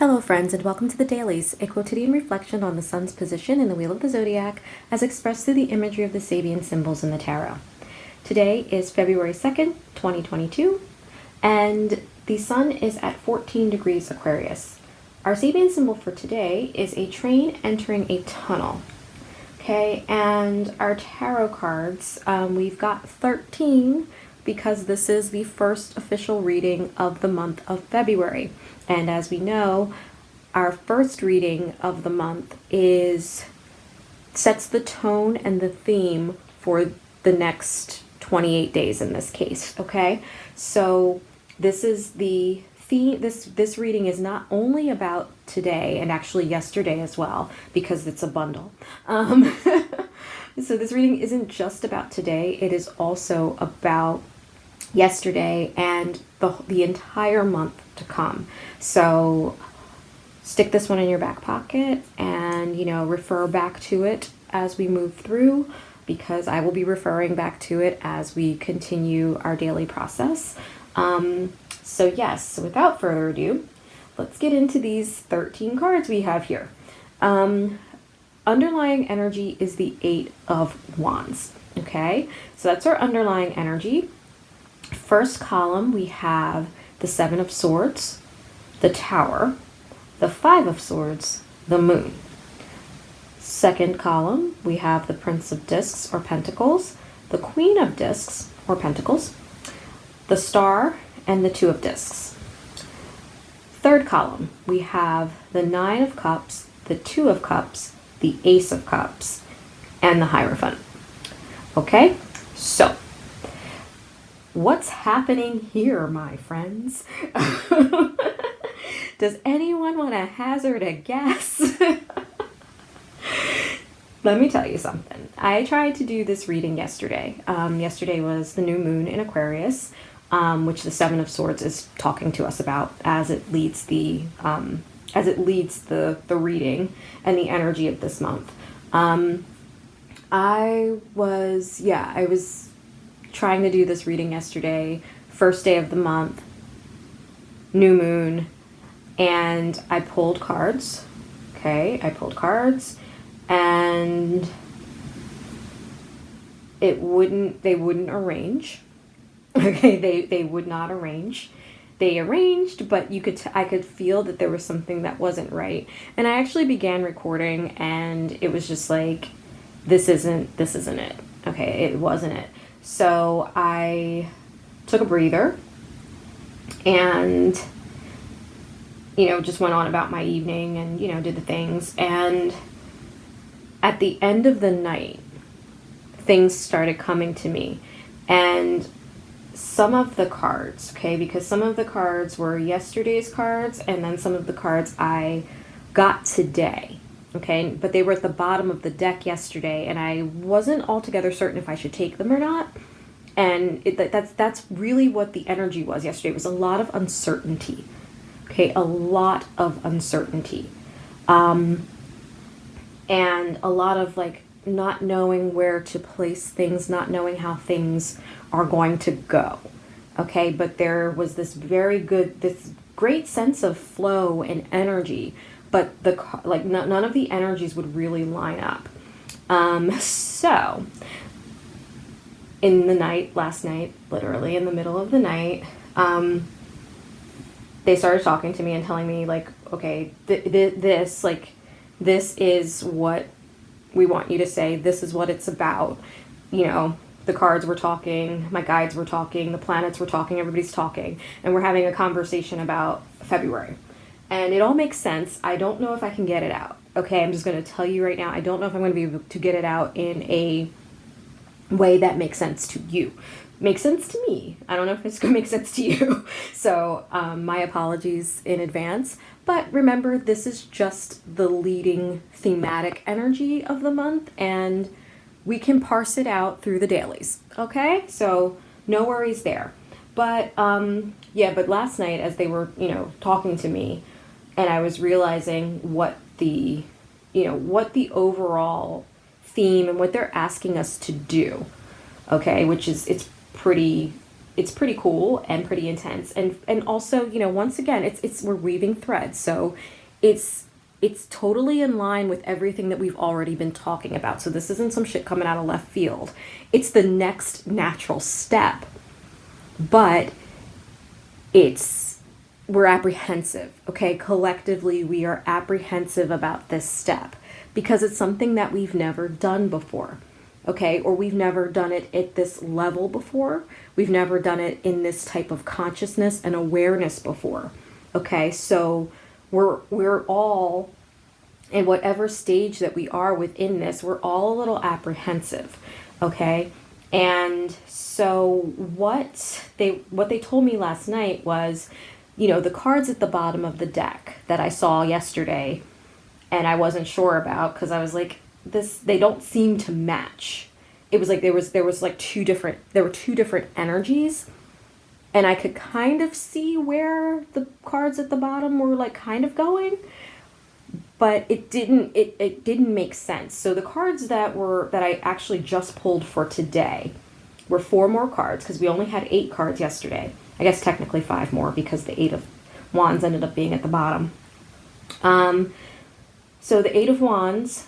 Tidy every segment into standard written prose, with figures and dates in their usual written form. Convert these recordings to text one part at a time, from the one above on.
Hello friends and welcome to the Dailies, a quotidian reflection on the sun's position in the wheel of the zodiac as expressed through the imagery of the Sabian symbols in the tarot. Today is February 2nd, 2022, and the sun is at 14 degrees Aquarius. Our Sabian symbol for today is a train entering a tunnel. Okay, and our tarot cards, we've got 13 because this is the first official reading of the month of February. And as we know, our first reading of the month sets the tone and the theme for the next 28 days in this case, okay? So this is the theme. This reading is not only about today and actually yesterday as well, because it's a bundle. So this reading isn't just about today, it is also about yesterday and the entire month to come. So stick this one in your back pocket and, refer back to it as we move through, because I will be referring back to it as we continue our daily process. So without further ado, let's get into these 13 cards we have here. Underlying energy is the Eight of Wands. Okay, so that's our underlying energy. First column, we have the Seven of Swords, the Tower, the Five of Swords, the Moon. Second column, we have the Prince of Discs or Pentacles, the Queen of Discs or Pentacles, the Star, and the Two of Discs. Third column, we have the Nine of Cups, the Two of Cups, the Ace of Cups, and the Hierophant. Okay, so what's happening here, my friends? Does anyone want to hazard a guess? Let me tell you something. I tried to do this reading yesterday. Yesterday was the new moon in Aquarius, which the Seven of Swords is talking to us about as it leads the reading and the energy of this month. I was trying to do this reading yesterday, first day of the month, new moon, and I pulled cards. Okay, I pulled cards, and they wouldn't arrange. Okay, they would not arrange. They arranged, but I could feel that there was something that wasn't right. And I actually began recording, and it was just like, this isn't it. Okay, it wasn't it. So I took a breather and, just went on about my evening and, did the things. And at the end of the night, things started coming to me. And some of the cards, okay, because some of the cards were yesterday's cards and then some of the cards I got today. Okay, but they were at the bottom of the deck yesterday, and I wasn't altogether certain if I should take them or not. And that's really what the energy was yesterday. It was a lot of uncertainty. Okay, a lot of uncertainty. And a lot of not knowing where to place things, not knowing how things are going to go. Okay, but there was this great sense of flow and energy, but none of the energies would really line up. So in the night, last night, literally in the middle of the night, they started talking to me and telling me okay, this is what we want you to say. This is what it's about. The cards were talking, my guides were talking, the planets were talking, everybody's talking, and we're having a conversation about February. And it all makes sense. I don't know if I can get it out. Okay, I'm just going to tell you right now, I don't know if I'm going to be able to get it out in a way that makes sense to you. Makes sense to me. I don't know if it's going to make sense to you. So my apologies in advance. But remember, this is just the leading thematic energy of the month, and we can parse it out through the dailies. Okay? So no worries there. But but last night as they were, talking to me, and I was realizing what the overall theme and what they're asking us to do, okay, which is, it's pretty it's pretty cool and pretty intense. And also, you know, once again, it's we're weaving threads. So it's totally in line with everything that we've already been talking about. So this isn't some shit coming out of left field. It's the next natural step. But we're apprehensive, okay? Collectively, we are apprehensive about this step because it's something that we've never done before, okay? Or we've never done it at this level before. We've never done it in this type of consciousness and awareness before, okay? So we're all, in whatever stage that we are within this, we're all a little apprehensive, okay? And so what they told me last night was, you know, the cards at the bottom of the deck that I saw yesterday and I wasn't sure about because I was like, they don't seem to match. It was like there was like two different energies, and I could kind of see where the cards at the bottom were like kind of going, but it didn't make sense. So the cards that I actually just pulled for today were 4 more cards because we only had 8 cards yesterday. I guess technically 5 more because the 8 of Wands ended up being at the bottom. So the 8 of Wands,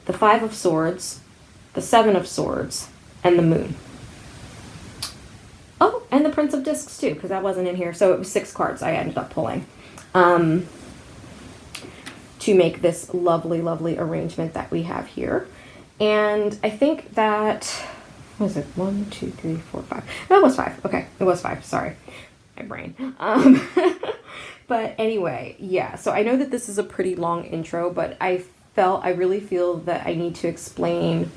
the 5 of Swords, the 7 of Swords, and the Moon. Oh, and the Prince of Discs too, because that wasn't in here. So it was 6 cards I ended up pulling to make this lovely, lovely arrangement that we have here. And I think that, what was it? 1, 2, 3, 4, 5. No, it was 5. Okay, it was 5. Sorry, my brain. But anyway, yeah. So I know that this is a pretty long intro, but I really feel that I need to explain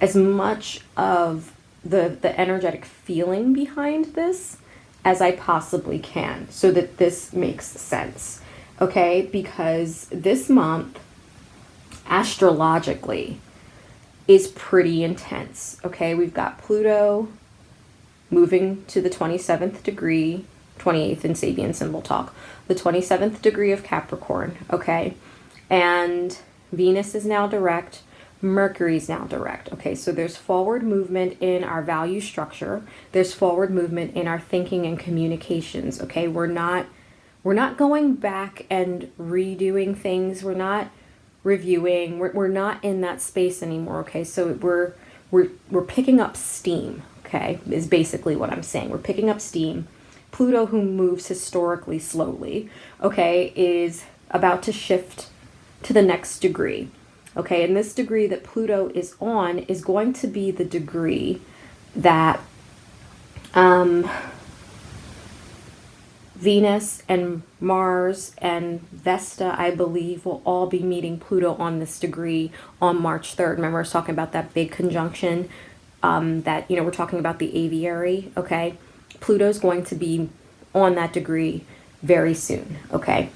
as much of the energetic feeling behind this as I possibly can so that this makes sense. Okay, because this month, astrologically, is pretty intense. Okay, we've got Pluto moving to the 27th degree, 28th in Sabian symbol talk, the 27th degree of Capricorn. Okay, and Venus is now direct, Mercury's now direct. Okay, so there's forward movement in our value structure. There's forward movement in our thinking and communications. Okay, we're not going back and redoing things. We're not reviewing. We're not in that space anymore. Okay, so we're picking up steam. Okay, is basically what I'm saying. We're picking up steam. Pluto, who moves historically slowly, okay, is about to shift to the next degree. Okay, and this degree that Pluto is on is going to be the degree that Venus and Mars and Vesta, I believe, will all be meeting Pluto on this degree on March 3rd. Remember I was talking about that big conjunction that, you know, we're talking about the aviary, okay? Pluto's going to be on that degree very soon, okay?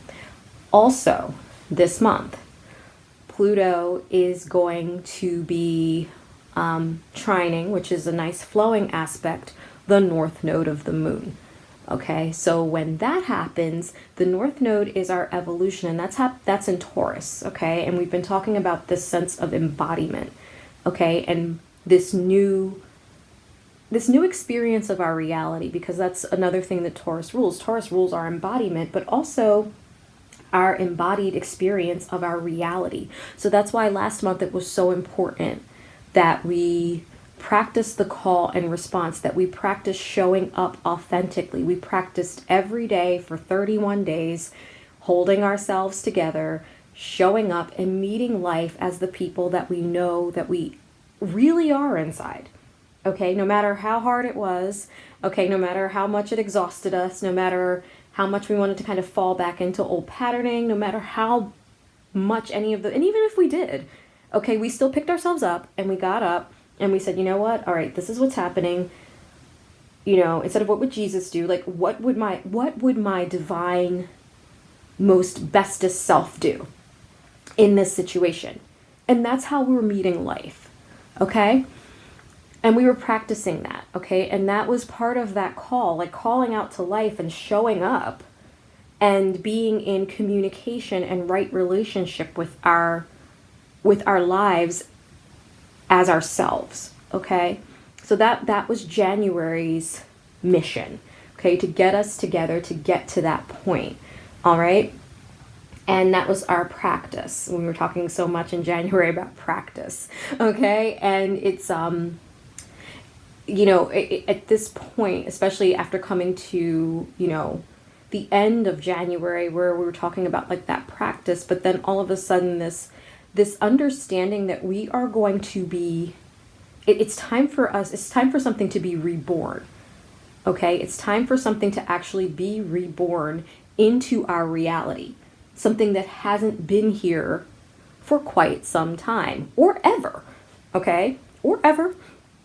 Also, this month, Pluto is going to be trining, which is a nice flowing aspect, the north node of the moon. Okay, so when that happens, the north node is our evolution, and that's in Taurus, okay? And we've been talking about this sense of embodiment, okay? And this new experience of our reality, because that's another thing that Taurus rules. Taurus rules our embodiment, but also our embodied experience of our reality. So that's why last month it was so important that we practice the call and response, that we practice showing up authentically. We practiced every day for 31 days, holding ourselves together, showing up and meeting life as the people that we know that we really are inside. Okay, no matter how hard it was, okay, no matter how much it exhausted us, no matter how much we wanted to kind of fall back into old patterning, no matter how much and even if we did, okay, we still picked ourselves up and we got up and we said, you know what? All right, this is what's happening. You know, instead of what would Jesus do, like what would my divine most bestest self do in this situation? And that's how we were meeting life. Okay? And we were practicing that, okay? And that was part of that call, like calling out to life and showing up and being in communication and right relationship with our lives as ourselves, okay? So that was January's mission, okay, to get us together, to get to that point. All right. And that was our practice. We were talking so much in January about practice. Okay. And it's, at this point, especially after coming to, the end of January, where we were talking about like that practice, but then all of a sudden this understanding that we are going to be, it's time for something to be reborn. Okay. It's time for something to actually be reborn into our reality. Something that hasn't been here for quite some time, or ever. Okay. Or ever.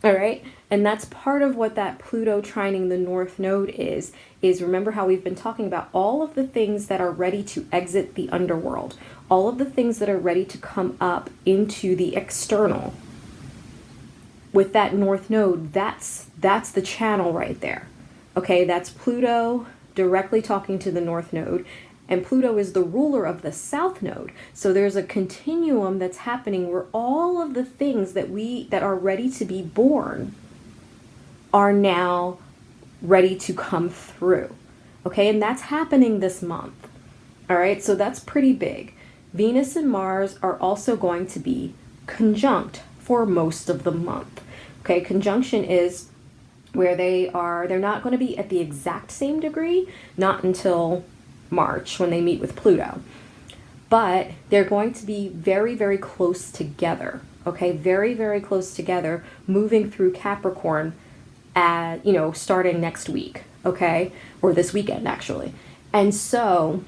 All right. And that's part of what that Pluto trining the North Node is remember how we've been talking about all of the things that are ready to exit the underworld, all of the things that are ready to come up into the external. With that North Node, that's the channel right there. Okay, that's Pluto directly talking to the North Node, and Pluto is the ruler of the South Node. So there's a continuum that's happening where all of the things that are ready to be born are now ready to come through. Okay, and that's happening this month. All right, so that's pretty big. Venus and Mars are also going to be conjunct for most of the month. Okay, conjunction is where they're not going to be at the exact same degree, not until March when they meet with Pluto. But they're going to be very, very close together. Okay, very, very close together, moving through Capricorn starting next week, okay? Or this weekend, actually. And so,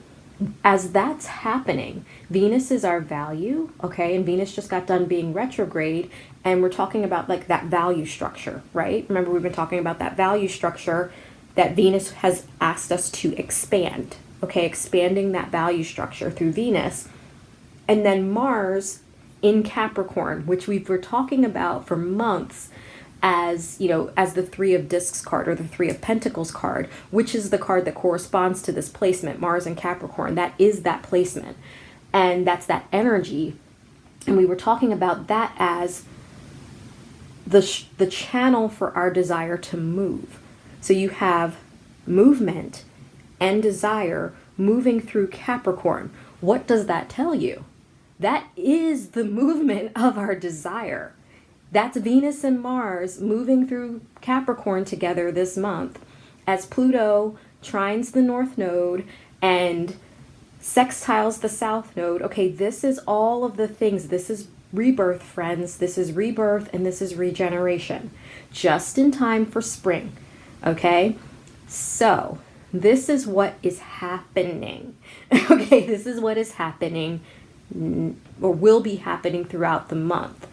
as that's happening, Venus is our value, okay? And Venus just got done being retrograde, and we're talking about like that value structure, right? Remember, we've been talking about that value structure that Venus has asked us to expand, okay? Expanding that value structure through Venus. And then Mars in Capricorn, which we were talking about for months, as the Three of Discs card or the Three of Pentacles card, which is the card that corresponds to this placement, Mars and Capricorn. That is that placement, and that's that energy. And we were talking about that as the channel for our desire to move. So you have movement and desire moving through Capricorn. What does that tell you? That is the movement of our desire. That's Venus and Mars moving through Capricorn together this month as Pluto trines the North Node and sextiles the South Node. Okay, this is all of the things. This is rebirth, friends. This is rebirth and this is regeneration. Just in time for spring. Okay, so this is what is happening. Okay, this is what is happening or will be happening throughout the month.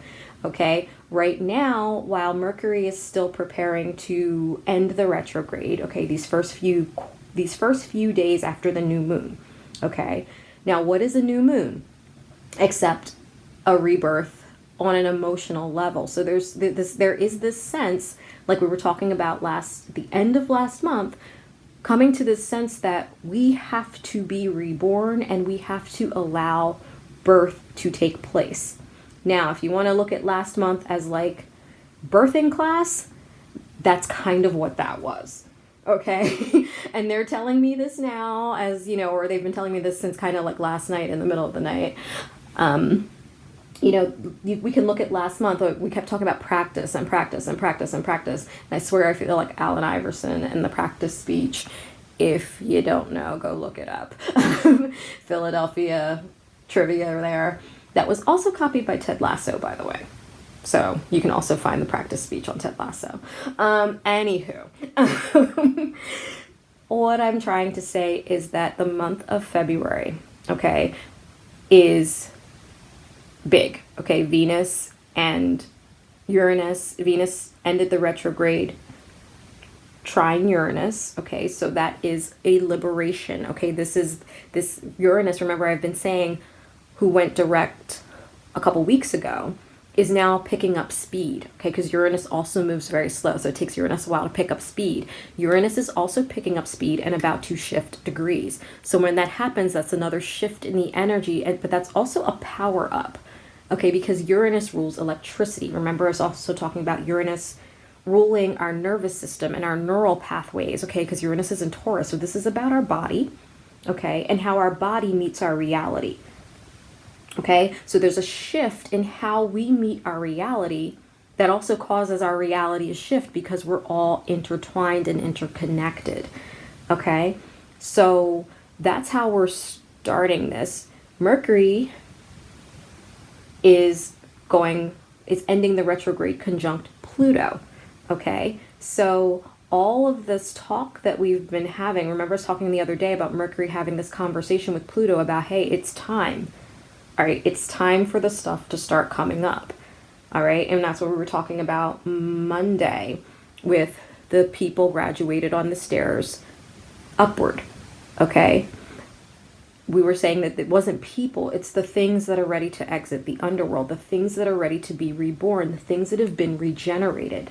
Okay, right now, while Mercury is still preparing to end the retrograde, okay, these first few days after the new moon. Okay, now what is a new moon except a rebirth on an emotional level? So there is this sense, like we were talking about the end of last month, coming to this sense that we have to be reborn and we have to allow birth to take place. Now, if you want to look at last month as like birthing class, that's kind of what that was. Okay. And they're telling me this now or they've been telling me this since kind of like last night in the middle of the night. We can look at last month. We kept talking about practice and practice and practice and practice. And I swear I feel like Allen Iverson and the practice speech. If you don't know, go look it up. Philadelphia trivia there. That was also copied by Ted Lasso, by the way. So you can also find the practice speech on Ted Lasso. Anywho, what I'm trying to say is that the month of February, okay, is big. Okay, Venus and Uranus. Venus ended the retrograde trine Uranus. Okay, so that is a liberation. Okay, this Uranus, remember I've been saying, who went direct a couple weeks ago, is now picking up speed, okay, because Uranus also moves very slow, so it takes Uranus a while to pick up speed. Uranus is also picking up speed and about to shift degrees. So when that happens, that's another shift in the energy, but that's also a power up, okay, because Uranus rules electricity. Remember, I was also talking about Uranus ruling our nervous system and our neural pathways, okay, because Uranus is in Taurus, so this is about our body, okay, and how our body meets our reality, okay? So there's a shift in how we meet our reality that also causes our reality to shift because we're all intertwined and interconnected, okay? So that's how we're starting this. Mercury is ending the retrograde conjunct Pluto, okay? So all of this talk that we've been having, remember I was talking the other day about Mercury having this conversation with Pluto about, hey, it's time. All right, it's time for the stuff to start coming up. All right, and that's what we were talking about Monday with the people graduated on the stairs upward, okay? We were saying that it wasn't people, it's the things that are ready to exit the underworld, the things that are ready to be reborn, the things that have been regenerated,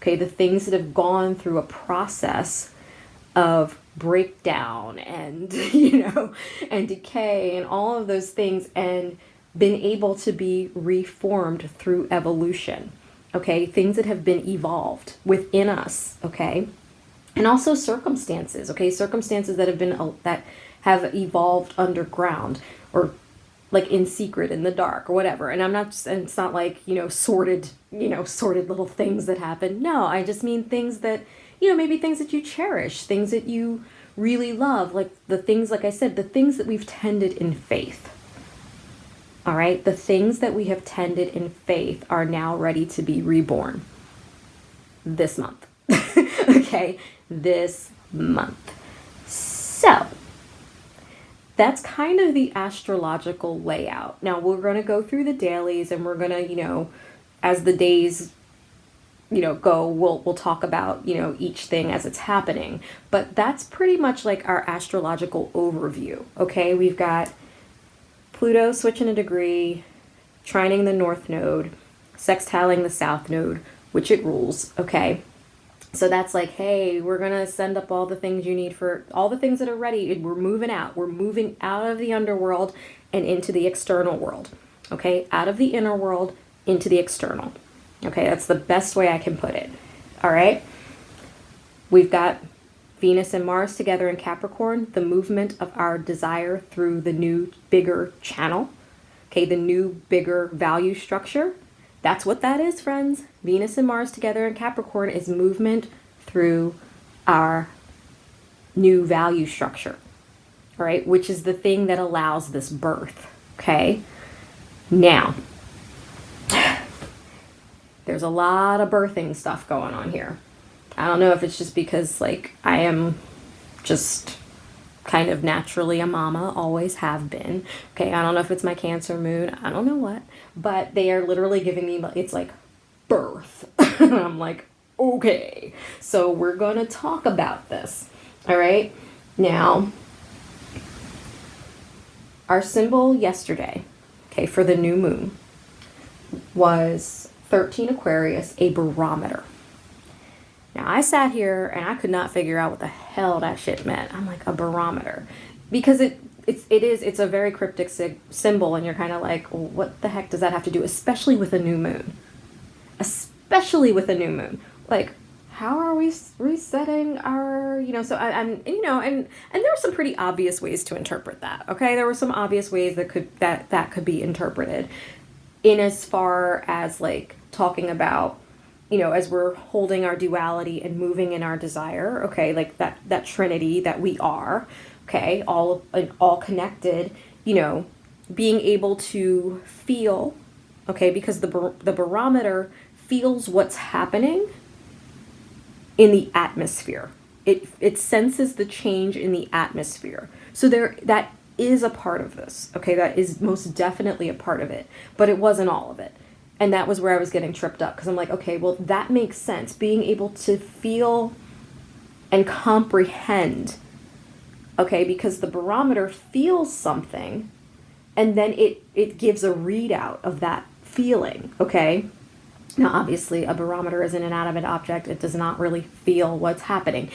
okay? The things that have gone through a process of breakdown and, and decay and all of those things, and been able to be reformed through evolution, okay? Things that have been evolved within us, okay? And also circumstances, okay? Circumstances that have evolved underground, or like in secret, in the dark, or whatever. And it's not like, sordid little things that happen. No, I just mean things that, maybe things that you cherish, things that you really love, like the things, like I said, the things that we've tended in faith. All right, the things that we have tended in faith are now ready to be reborn this month. Okay, this month. So that's kind of the astrological layout. Now we're going to go through the dailies, and we're going to, as the days, go, we'll talk about, each thing as it's happening. But that's pretty much like our astrological overview. Okay, we've got Pluto switching a degree, trining the north node, sextiling the south node, which it rules, okay? So that's like, hey, we're going to send up all the things you need for all the things that are ready. We're moving out. We're moving out of the underworld and into the external world, okay? Out of the inner world into the external, okay? That's the best way I can put it, all right? We've got Venus and Mars together in Capricorn, the movement of our desire through the new, bigger channel. Okay, the new, bigger value structure. That's what that is, friends. Venus and Mars together in Capricorn is movement through our new value structure. All right, which is the thing that allows this birth. Okay, now, there's a lot of birthing stuff going on here. I don't know if it's just because, like, I am just kind of naturally a mama, always have been. Okay, I don't know if it's my Cancer moon, I don't know what, but they are literally giving me, it's like birth. And I'm like, okay, so we're going to talk about this. All right, now, our symbol yesterday, okay, for the new moon was 13 Aquarius, a barometer. Now, I sat here and I could not figure out what the hell that shit meant. I'm like, a barometer. Because it's a very cryptic symbol, and you're kind of like, well, what the heck does that have to do? Especially with a new moon. Especially with a new moon. Like, how are we resetting our, so and there were some pretty obvious ways to interpret that, okay? There were some obvious ways that could be interpreted in as far as, like, talking about, as we're holding our duality and moving in our desire, okay, like that trinity that we are, okay, all connected, being able to feel, okay, because the barometer feels what's happening in the atmosphere. It senses the change in the atmosphere. So that is a part of this, okay, that is most definitely a part of it, but it wasn't all of it. And that was where I was getting tripped up, because I'm like, okay, well, that makes sense. Being able to feel and comprehend, okay, because the barometer feels something, and then it gives a readout of that feeling, okay? Now, obviously, a barometer is an inanimate object. It does not really feel what's happening.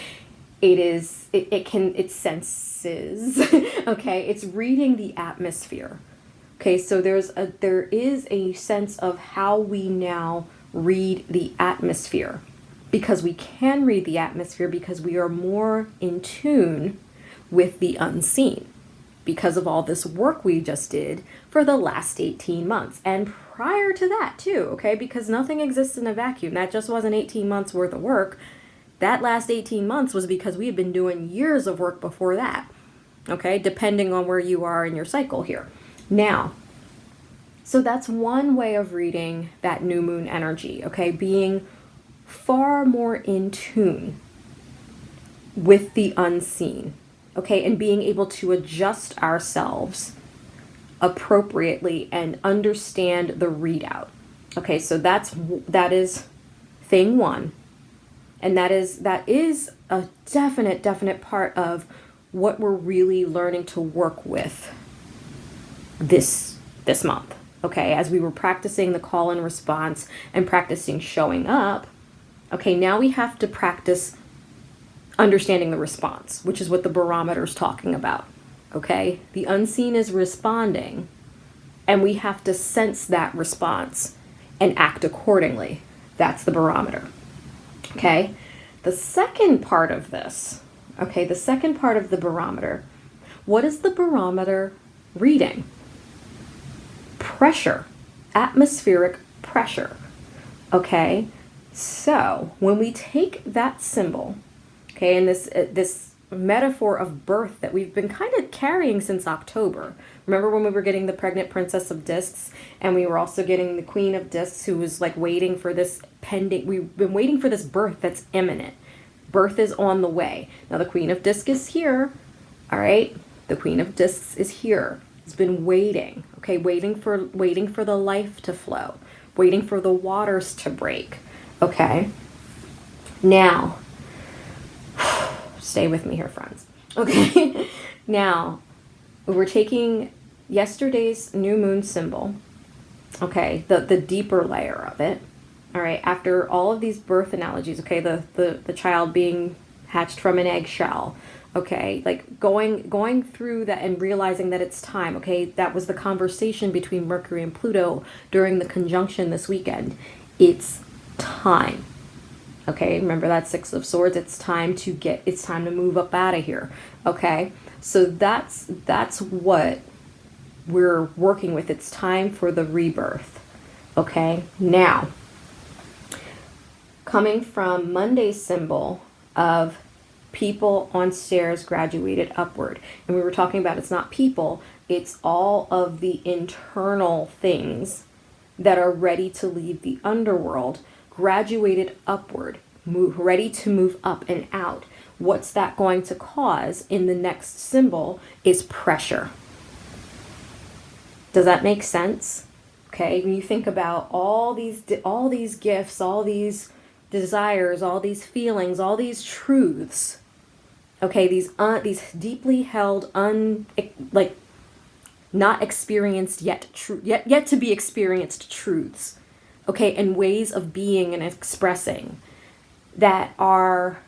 It senses, okay? It's reading the atmosphere. Okay, so there is a sense of how we now read the atmosphere, because we can read the atmosphere, because we are more in tune with the unseen, because of all this work we just did for the last 18 months. And prior to that too, okay, because nothing exists in a vacuum. That just wasn't 18 months worth of work. That last 18 months was because we had been doing years of work before that, okay, depending on where you are in your cycle here. Now, so that's one way of reading that new moon energy, okay, being far more in tune with the unseen, okay, and being able to adjust ourselves appropriately and understand the readout. Okay, so that is thing one, and that is a definite part of what we're really learning to work with this month. Okay, as we were practicing the call and response and practicing showing up, okay, now we have to practice understanding the response, which is what the barometer is talking about. Okay, the unseen is responding, and we have to sense that response and act accordingly. That's the barometer. Okay, the second part of this, okay, the second part of the barometer, what is the barometer reading? Pressure, atmospheric pressure. Okay, so when we take that symbol, okay, and this metaphor of birth that we've been kind of carrying since October. Remember when we were getting the pregnant princess of discs, and we were also getting the queen of discs, who was like waiting for this pending, we've been waiting for this birth that's imminent. Birth is on the way. Now the queen of discs is here. All right, the queen of discs is here. It's been waiting, okay, waiting for the life to flow, waiting for the waters to break. Okay, now stay with me here, friends. Okay, now we're taking yesterday's new moon symbol, okay, the deeper layer of it. All right, after all of these birth analogies, okay, the child being hatched from an eggshell, okay, like going through that and realizing that it's time. Okay, that was the conversation between Mercury and Pluto during the conjunction this weekend. It's time. Okay, remember that Six of Swords? It's time to move up out of here. Okay, so that's what we're working with. It's time for the rebirth. Okay, now, coming from Monday's symbol of people on stairs graduated upward. And we were talking about it's not people, it's all of the internal things that are ready to leave the underworld, graduated upward, ready to move up and out. What's that going to cause in the next symbol is pressure. Does that make sense? Okay, when you think about all these gifts, all these desires, all these feelings, all these truths, okay, these deeply held, not experienced yet to be experienced truths, okay, and ways of being and expressing that are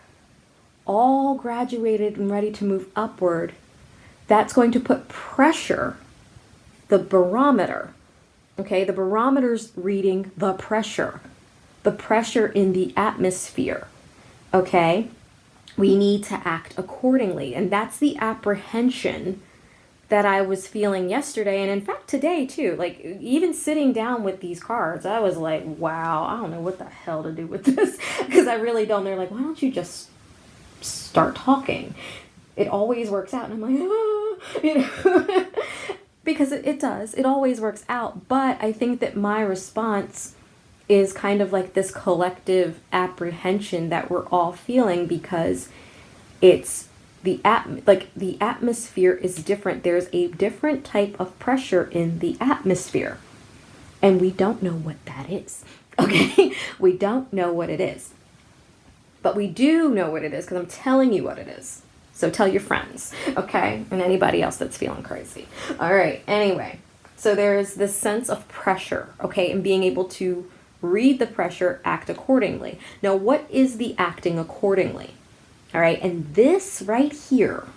all graduated and ready to move upward. That's going to put pressure, the barometer, okay, the barometer's reading the pressure in the atmosphere, okay? We need to act accordingly. And that's the apprehension that I was feeling yesterday. And in fact, today too, like even sitting down with these cards, I was like, wow, I don't know what the hell to do with this. Because I really don't. They're like, why don't you just start talking? It always works out. And I'm like, oh, you know, because it does. It always works out. But I think that my response is kind of like this collective apprehension that we're all feeling, because it's the atmosphere is different. There's a different type of pressure in the atmosphere, and we don't know what that is. Okay, we don't know what it is, but we do know what it is because I'm telling you what it is. So tell your friends, okay, and anybody else that's feeling crazy. All right. Anyway, so there's this sense of pressure, okay, and being able to read the pressure, act accordingly. Now, what is the acting accordingly? All right, and this right here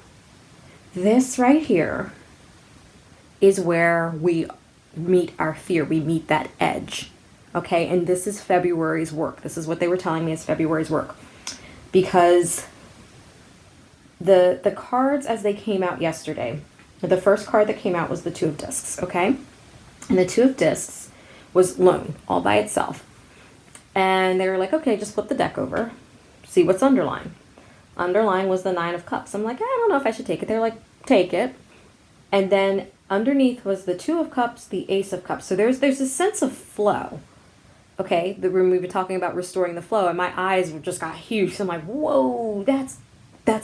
is where we meet our fear. We meet that edge, Okay, and this is February's work. This is what they were telling me is February's work. Because the cards as they came out yesterday, the first card that came out was the Two of Discs, okay? And the Two of Discs was lone, all by itself. And they were like, okay, just flip the deck over, see what's underlying. Underlying was the Nine of Cups. I'm like, I don't know if I should take it. They're like, take it. And then underneath was the Two of Cups, the Ace of Cups. So there's a sense of flow. Okay, the room we've been talking about restoring the flow, and my eyes just got huge. So I'm like, whoa, that's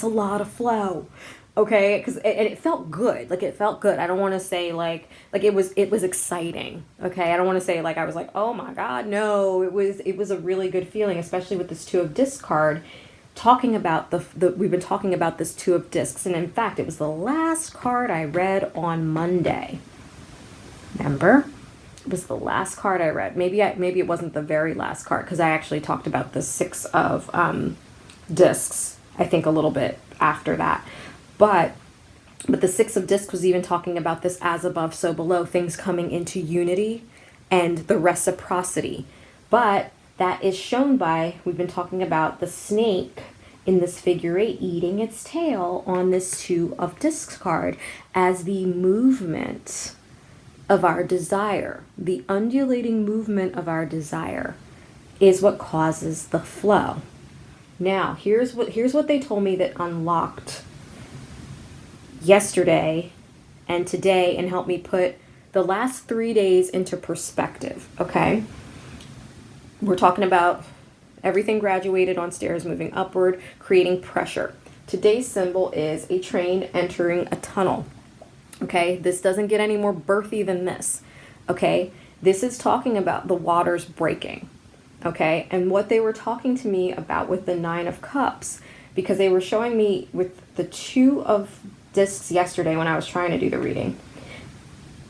a lot of flow. Okay, because it felt good. Like, it felt good. I don't want to say like it was exciting. Okay, I don't want to say like I was like, oh my God, no. It was a really good feeling, especially with this Two of Discs card, talking about we've been talking about this Two of Discs, and in fact, it was the last card I read on Monday. Remember? It was the last card I read. Maybe it wasn't the very last card, because I actually talked about the Six of Discs, I think a little bit after that. But the Six of Discs was even talking about this as above, so below, things coming into unity and the reciprocity. But that is shown by, we've been talking about the snake in this figure 8 eating its tail on this Two of Discs card as the movement of our desire. The undulating movement of our desire is what causes the flow. Now, here's what they told me that unlocked yesterday and today and helped me put the last 3 days into perspective, okay? We're talking about everything graduated on stairs, moving upward, creating pressure. Today's symbol is a train entering a tunnel. Okay, this doesn't get any more birthy than this. Okay, this is talking about the waters breaking. Okay, and what they were talking to me about with the Nine of Cups, because they were showing me with the Two of Discs yesterday when I was trying to do the reading,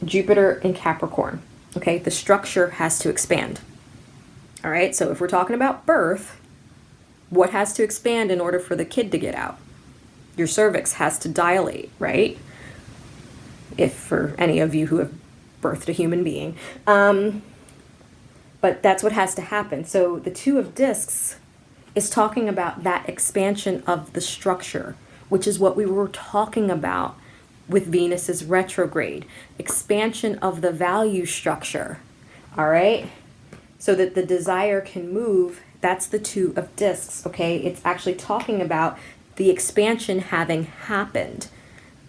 Jupiter in Capricorn. Okay, the structure has to expand. All right, so if we're talking about birth, what has to expand in order for the kid to get out? Your cervix has to dilate, right? If for any of you who have birthed a human being. But that's what has to happen. So the Two of Discs is talking about that expansion of the structure, which is what we were talking about with Venus's retrograde. Expansion of the value structure, all right? So that the desire can move. That's the Two of Discs, okay? It's actually talking about the expansion having happened,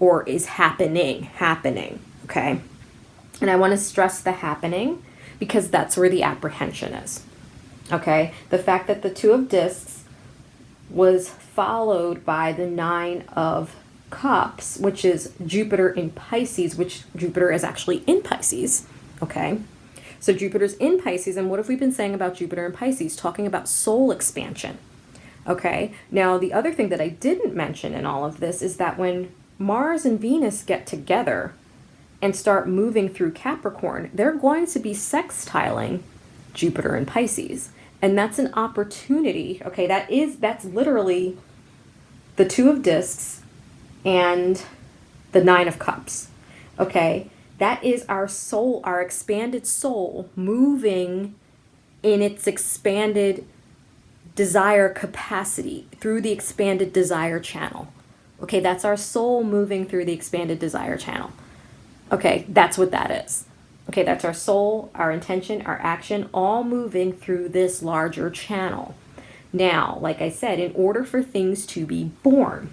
or is happening, okay? And I want to stress the happening because that's where the apprehension is, okay? The fact that the Two of Discs was followed by the Nine of Cups, which is Jupiter in Pisces, which Jupiter is actually in Pisces, okay? So Jupiter's in Pisces, and what have we been saying about Jupiter in Pisces? Talking about soul expansion, okay? Now, the other thing that I didn't mention in all of this is that when Mars and Venus get together and start moving through Capricorn, they're going to be sextiling Jupiter in Pisces. And that's an opportunity, okay? That's literally the Two of Discs and the Nine of Cups, okay? That is our soul, our expanded soul moving in its expanded desire capacity through the expanded desire channel. Okay, that's our soul moving through the expanded desire channel. Okay, that's what that is. Okay, that's our soul, our intention, our action, all moving through this larger channel. Now, like I said, in order for things to be born,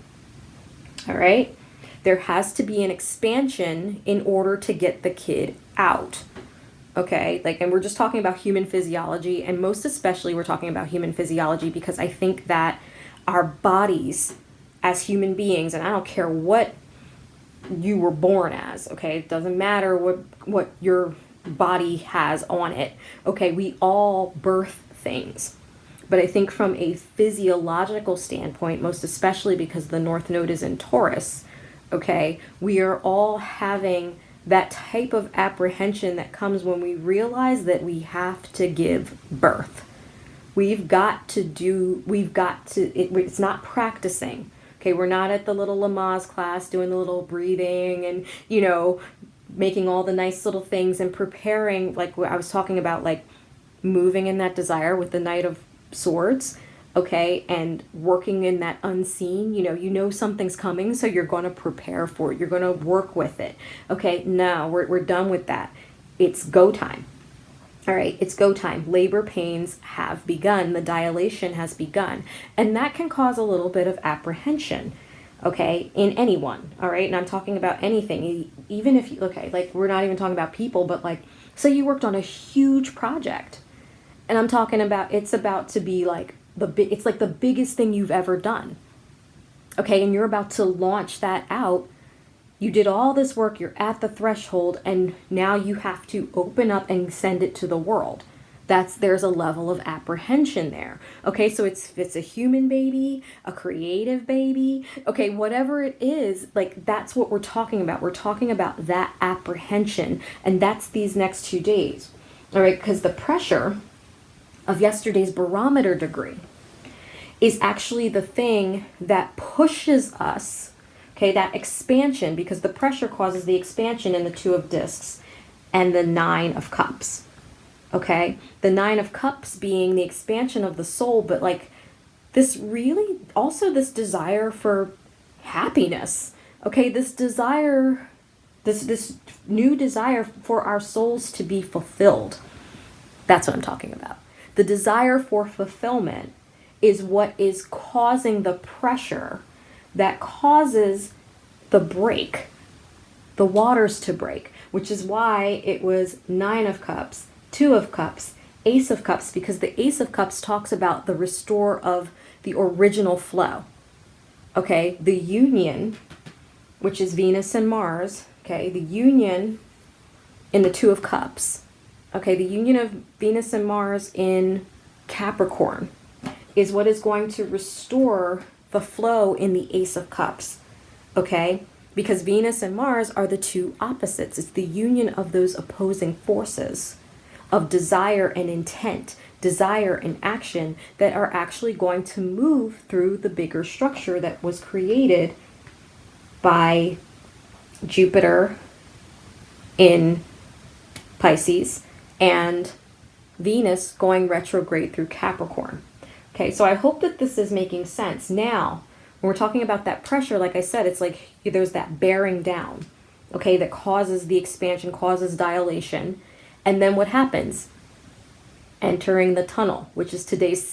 all right, there has to be an expansion in order to get the kid out. Okay, and we're just talking about human physiology, and most especially we're talking about human physiology because I think that our bodies as human beings, and I don't care what you were born as, okay? It doesn't matter what your body has on it, okay? We all birth things. But I think from a physiological standpoint, most especially because the North Node is in Taurus, okay, we are all having that type of apprehension that comes when we realize that we have to give birth. It's not practicing. Okay, we're not at the little Lamaze class doing the little breathing and, making all the nice little things and preparing, like I was talking about, like moving in that desire with the Knight of Swords, okay, and working in that unseen. You know something's coming, so you're going to prepare for it. You're going to work with it. Okay, now we're done with that. It's go time. All right, it's go time. Labor pains have begun. The dilation has begun. And that can cause a little bit of apprehension, okay, in anyone. All right, and I'm talking about anything. Even if you, okay, like we're not even talking about people, but like, say you worked on a huge project. And I'm talking about, it's about to be like it's like the biggest thing you've ever done. Okay, and you're about to launch that out. You did all this work, you're at the threshold, and now you have to open up and send it to the world. There's a level of apprehension there. Okay, so it's a human baby, a creative baby, okay, whatever it is, like that's what we're talking about. We're talking about that apprehension, and that's these next 2 days. All right, because the pressure of yesterday's barometer degree is actually the thing that pushes us, okay, that expansion, because the pressure causes the expansion in the 2 of discs and the 9 of cups, okay? The 9 of cups being the expansion of the soul, but like this really, also this desire for happiness, okay? This desire, this new desire for our souls to be fulfilled. That's what I'm talking about. The desire for fulfillment is what is causing the pressure that causes the break, the waters to break, which is why it was 9 of cups, 2 of cups, Ace of Cups, because the Ace of Cups talks about the restore of the original flow. Okay, the union, which is Venus and Mars, okay, the union in the 2 of Cups. Okay, the union of Venus and Mars in Capricorn is what is going to restore the flow in the Ace of Cups. Okay, because Venus and Mars are the 2 opposites. It's the union of those opposing forces of desire and intent, desire and action that are actually going to move through the bigger structure that was created by Jupiter in Pisces and Venus going retrograde through Capricorn. Okay, so I hope that this is making sense. Now, when we're talking about that pressure, like I said, it's like there's that bearing down, okay, that causes the expansion, causes dilation. And then what happens? Entering the tunnel, which is today's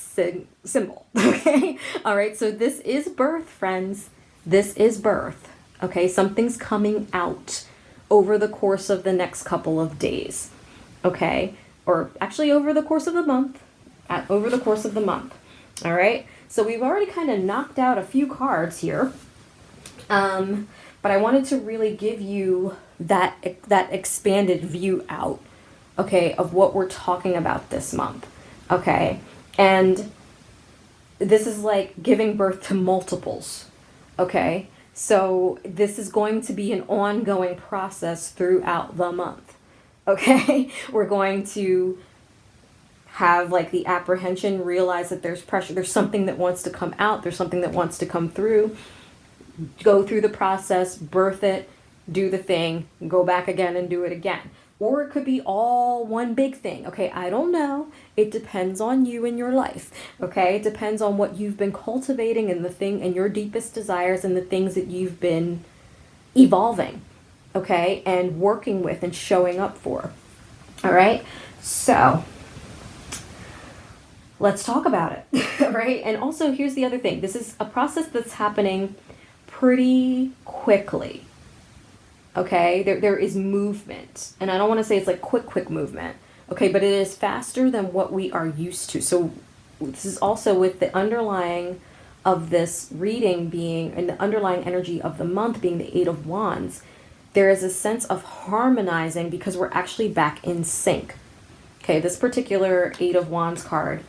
symbol, okay? All right, so this is birth, friends. This is birth, okay? Something's coming out over the course of the next couple of days. Okay, or actually over the course of the month, all right? So we've already kind of knocked out a few cards here, but I wanted to really give you that expanded view out, okay, of what we're talking about this month, okay? And this is like giving birth to multiples, okay? So this is going to be an ongoing process throughout the month. Okay, we're going to have like the apprehension, realize that there's pressure, there's something that wants to come out, there's something that wants to come through, go through the process, birth it, do the thing, go back again and do it again. Or it could be all one big thing. Okay, I don't know. It depends on you and your life. Okay, it depends on what you've been cultivating and the thing and your deepest desires and the things that you've been evolving. Okay, and working with and showing up for. All right, so let's talk about it. All right, and also here's the other thing. This is a process that's happening pretty quickly. Okay, there is movement, and I don't want to say it's like quick movement. Okay, but it is faster than what we are used to. So this is also with the underlying of this reading being, and the underlying energy of the month being the 8 of Wands. There is a sense of harmonizing because we're actually back in sync. Okay, this particular 8 of Wands card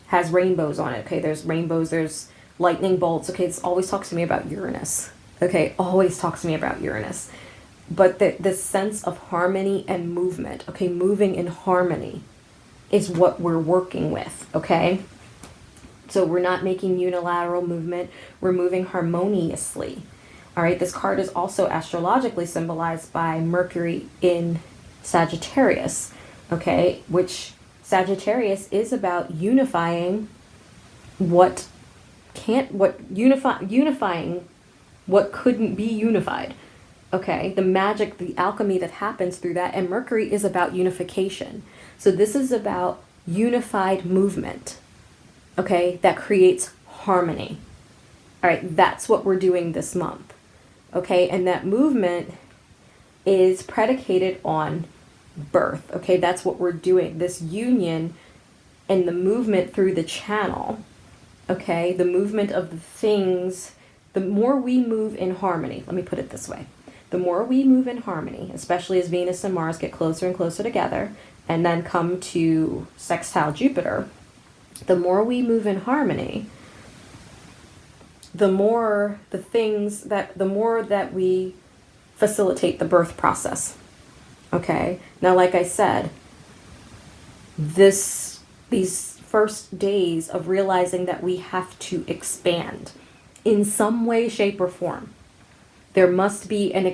has rainbows on it. Okay, there's rainbows, there's lightning bolts. Okay, this always talks to me about Uranus. Okay, always talks to me about Uranus. But this sense of harmony and movement, okay, moving in harmony is what we're working with, okay? So we're not making unilateral movement, we're moving harmoniously. All right, this card is also astrologically symbolized by Mercury in Sagittarius, okay, which Sagittarius is about unifying unifying what couldn't be unified. Okay, the magic, the alchemy that happens through that. And Mercury is about unification. So this is about unified movement, okay, that creates harmony. All right, that's what we're doing this month. Okay, and that movement is predicated on birth. Okay, that's what we're doing. This union and the movement through the channel. Okay, the movement of the things, the more we move in harmony, let me put it this way. The more we move in harmony, especially as Venus and Mars get closer and closer together and then come to sextile Jupiter, the more we move in harmony, the more that we facilitate the birth process. Okay. Now, like I said, these first days of realizing that we have to expand in some way, shape, or form. There must be an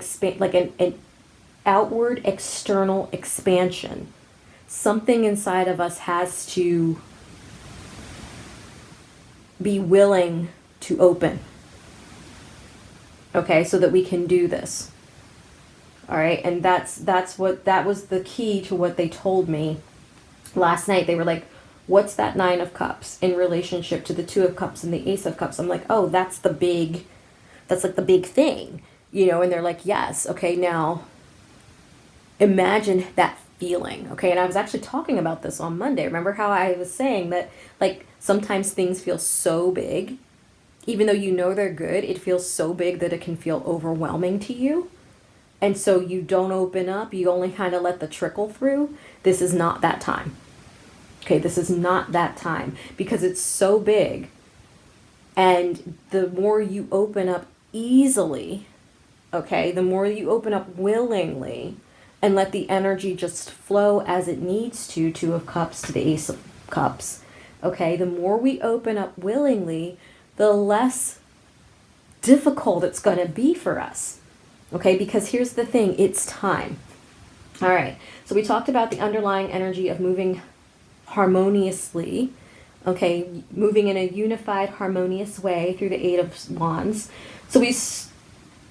outward external expansion. Something inside of us has to be willing to open. Okay, so that we can do this. All right, and that was the key to what they told me last night. They were like, what's that Nine of Cups in relationship to the Two of Cups and the Ace of Cups? I'm like, oh, that's like the big thing, you know? And they're like, yes. Okay, now imagine that feeling. Okay, and I was actually talking about this on Monday. Remember how I was saying that, like, sometimes things feel so big, even though you know they're good, it feels so big that it can feel overwhelming to you. And so you don't open up, you only kind of let the trickle through. This is not that time. Okay, this is not that time because it's so big. And the more you open up easily, okay, the more you open up willingly and let the energy just flow as it needs to, Two of Cups to the Ace of Cups, okay, the more we open up willingly, the less difficult it's going to be for us. Okay, because here's the thing, it's time. All right, so we talked about the underlying energy of moving harmoniously, okay, moving in a unified, harmonious way through the Eight of Wands. So we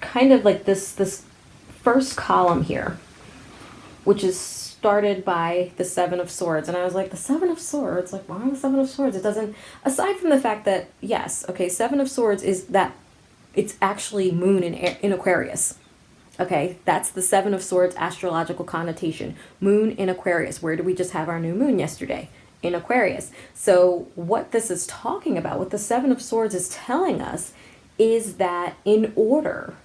kind of like this first column here, which is started by the Seven of Swords. And I was like, the Seven of Swords, like, why the Seven of Swords? It doesn't, aside from the fact that, yes, okay, Seven of Swords is that it's actually moon in Aquarius. Okay, that's the Seven of Swords astrological connotation. Moon in Aquarius. Where did we just have our new moon yesterday? In Aquarius. So what this is talking about, what the Seven of Swords is telling us, is that in order,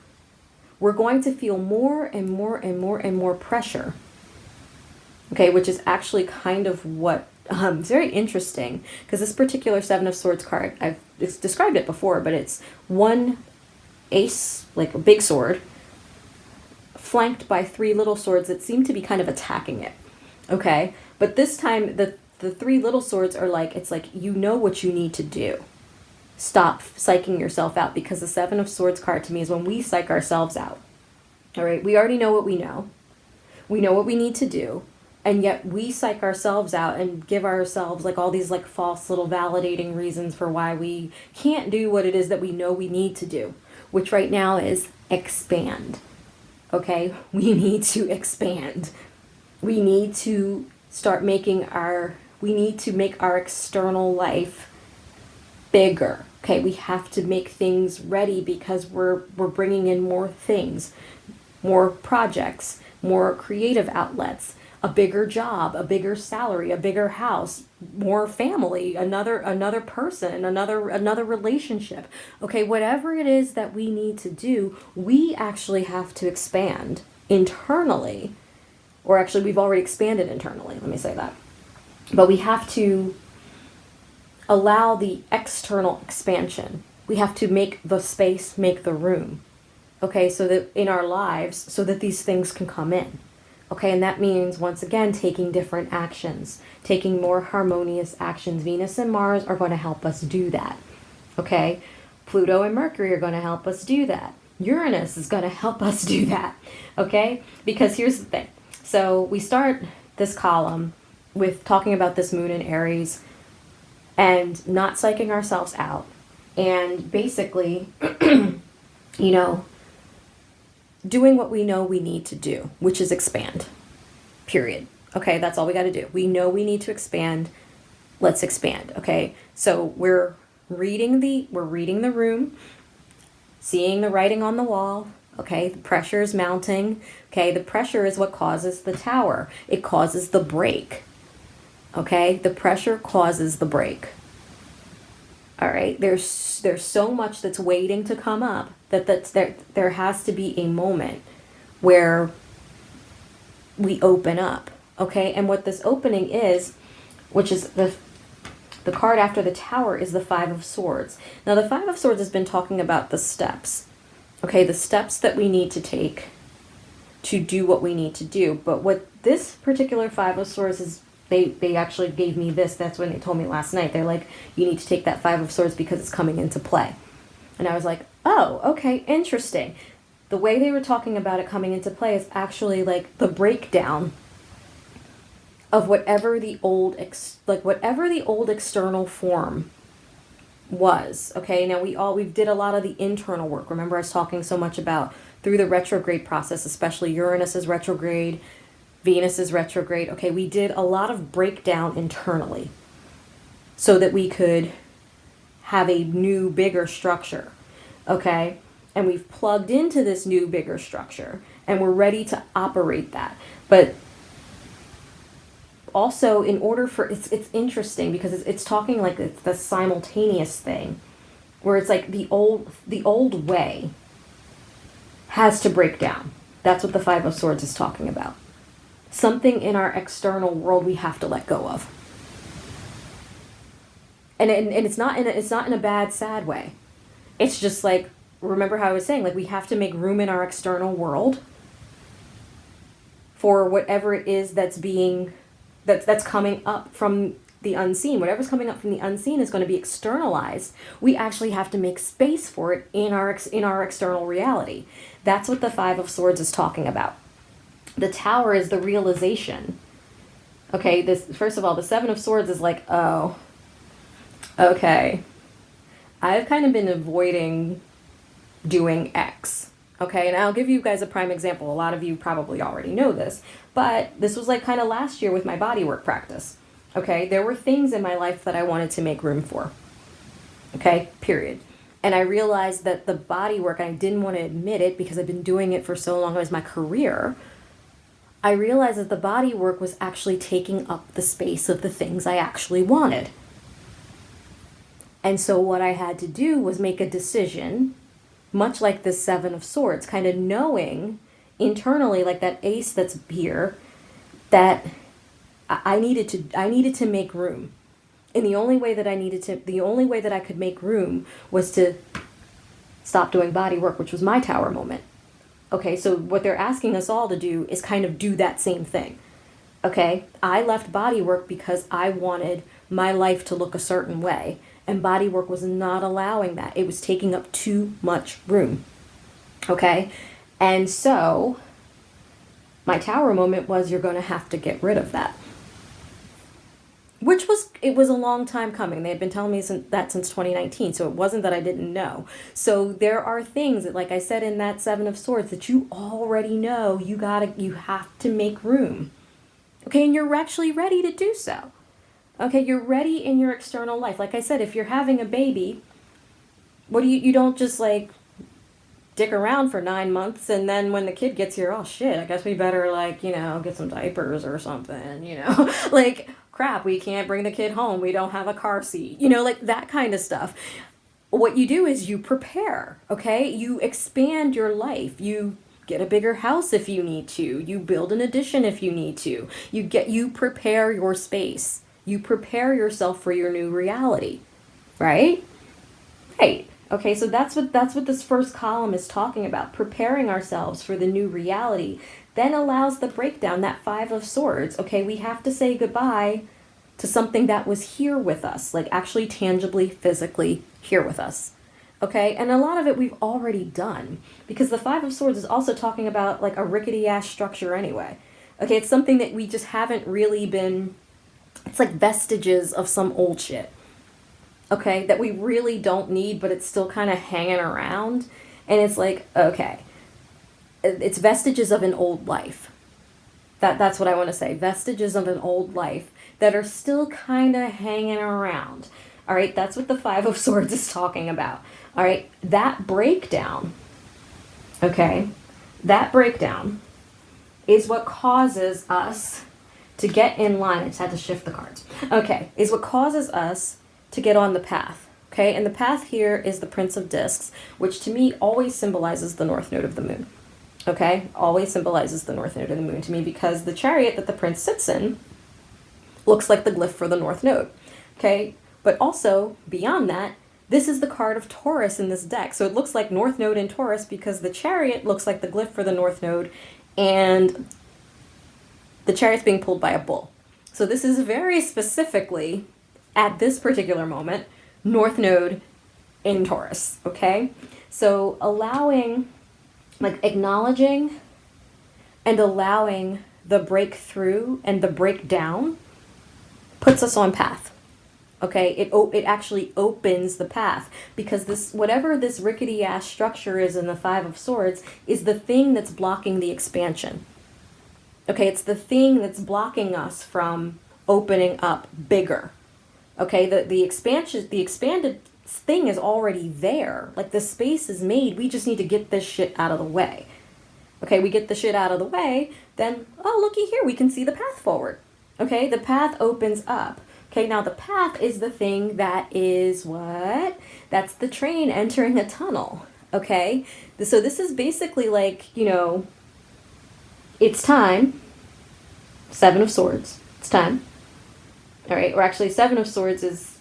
we're going to feel more and more and more and more pressure. Okay, which is actually kind of what, it's very interesting, because this particular Seven of Swords card, I've described it before, but it's one ace, like a big sword, flanked by three little swords that seem to be kind of attacking it. Okay, but this time the three little swords are like, it's like, you know what you need to do. Stop psyching yourself out, because the Seven of Swords card to me is when we psych ourselves out. All right, we already know what we know. We know what we need to do, and yet we psych ourselves out and give ourselves like all these like false little validating reasons for why we can't do what it is that we know we need to do, which right now is expand. Okay, we need to expand. We need to start making we need to make our external life bigger. Okay, we have to make things ready because we're bringing in more things, more projects, more creative outlets, a bigger job, a bigger salary, a bigger house, more family, another person, another relationship. Okay, whatever it is that we need to do, we actually have to expand internally. Or actually, we've already expanded internally, let me say that. But we have to allow the external expansion. We have to make the space, make the room. Okay, so that in our lives, so that these things can come in. Okay, and that means, once again, taking different actions, taking more harmonious actions. Venus and Mars are going to help us do that. Okay, Pluto and Mercury are going to help us do that. Uranus is going to help us do that. Okay, because here's the thing. So we start this column with talking about this moon in Aries and not psyching ourselves out. And basically, you know, doing what we know we need to do, which is expand. Period. Okay, that's all we got to do. We know we need to expand. Let's expand. Okay, so we're reading the room, seeing the writing on the wall. Okay, the pressure is mounting. Okay, the pressure is what causes the tower. It causes the break. Okay, the pressure causes the break. All right, there's so much that's waiting to come up there has to be a moment where we open up. Okay, and what this opening is, which is the card after the tower, is the Five of Swords. Now, the Five of Swords has been talking about the steps. Okay, the steps that we need to take to do what we need to do. But what this particular Five of Swords is, they actually gave me this. That's when they told me last night. They're like, you need to take that Five of Swords because it's coming into play. And I was like, oh, okay, interesting. The way they were talking about it coming into play is actually like the breakdown of whatever the old external form was. Okay, now we did a lot of the internal work. Remember, I was talking so much about through the retrograde process, especially Uranus is retrograde, Venus is retrograde. Okay, we did a lot of breakdown internally so that we could have a new, bigger structure. Okay, and we've plugged into this new, bigger structure and we're ready to operate that. But also, in order for it's interesting because it's talking like it's the simultaneous thing where it's like the old way has to break down. That's what the Five of Swords is talking about. Something in our external world we have to let go of. And it's not in a bad, sad way. It's just like, remember how I was saying, like we have to make room in our external world for whatever it is that's coming up from the unseen. Whatever's coming up from the unseen is going to be externalized. We actually have to make space for it in our external reality. That's what the Five of Swords is talking about. The Tower is the realization. Okay, this, first of all, the Seven of Swords is like, oh, okay, I've kind of been avoiding doing X. Okay, and I'll give you guys a prime example. A lot of you probably already know this, but this was like kind of last year with my bodywork practice. Okay, there were things in my life that I wanted to make room for. Okay, period. And I realized that the bodywork, and I didn't want to admit it because I've been doing it for so long, it was my career. I realized that the bodywork was actually taking up the space of the things I actually wanted. And so what I had to do was make a decision, much like the Seven of Swords, kind of knowing internally, like that ace that's here, that I needed to make room. And the only way that I could make room was to stop doing body work, which was my tower moment. Okay, so what they're asking us all to do is kind of do that same thing. Okay, I left body work because I wanted my life to look a certain way, and body work was not allowing that. It was taking up too much room. Okay, and so my tower moment was, you're going to have to get rid of that. It was a long time coming. They had been telling me that since 2019, so it wasn't that I didn't know. So there are things that, like I said in that Seven of Swords, that you already know you have to make room. Okay, and you're actually ready to do so. Okay, you're ready in your external life. Like I said, if you're having a baby, you don't just like dick around for 9 months and then when the kid gets here, oh shit, I guess we better get some diapers or something, like crap, we can't bring the kid home, we don't have a car seat, like that kind of stuff. What you do is you prepare, okay? You expand your life. You get a bigger house if you need to. You build an addition if you need to. You prepare your space. You prepare yourself for your new reality, right? Right. Okay, so that's what this first column is talking about. Preparing ourselves for the new reality then allows the breakdown, that Five of Swords. Okay, we have to say goodbye to something that was here with us, like actually tangibly, physically here with us. Okay, and a lot of it we've already done, because the Five of Swords is also talking about like a rickety ass structure anyway. Okay, it's something that we just haven't really been it's like vestiges of some old shit, okay, that we really don't need, but it's still kind of hanging around. And it's like, okay, it's vestiges of an old life. That's what I want to say. Vestiges of an old life that are still kind of hanging around. All right, that's what the Five of Swords is talking about. All right, that breakdown, okay, that breakdown is what causes us to get in line. I just had to shift the cards. Okay, is what causes us to get on the path. Okay, and the path here is the Prince of Discs, which to me always symbolizes the North Node of the Moon. Okay, always symbolizes the North Node of the Moon to me, because the chariot that the prince sits in looks like the glyph for the North Node. Okay, but also beyond that, this is the card of Taurus in this deck. So it looks like North Node in Taurus because the chariot looks like the glyph for the North Node, and the chariot's being pulled by a bull. So this is very specifically, at this particular moment, North Node in Taurus. Okay, so acknowledging and allowing the breakthrough and the breakdown puts us on path. Okay, it actually opens the path, because this, whatever this rickety ass structure is in the Five of Swords, is the thing that's blocking the expansion. Okay, it's the thing that's blocking us from opening up bigger. Okay, the expanded thing is already there. Like, the space is made. We just need to get this shit out of the way. Okay, we get the shit out of the way, then, oh, looky here, we can see the path forward. Okay, the path opens up. Okay, now the path is the thing that is what? That's the train entering a tunnel. Okay, so this is basically like, it's time. Seven of Swords. It's time. All right, or actually Seven of Swords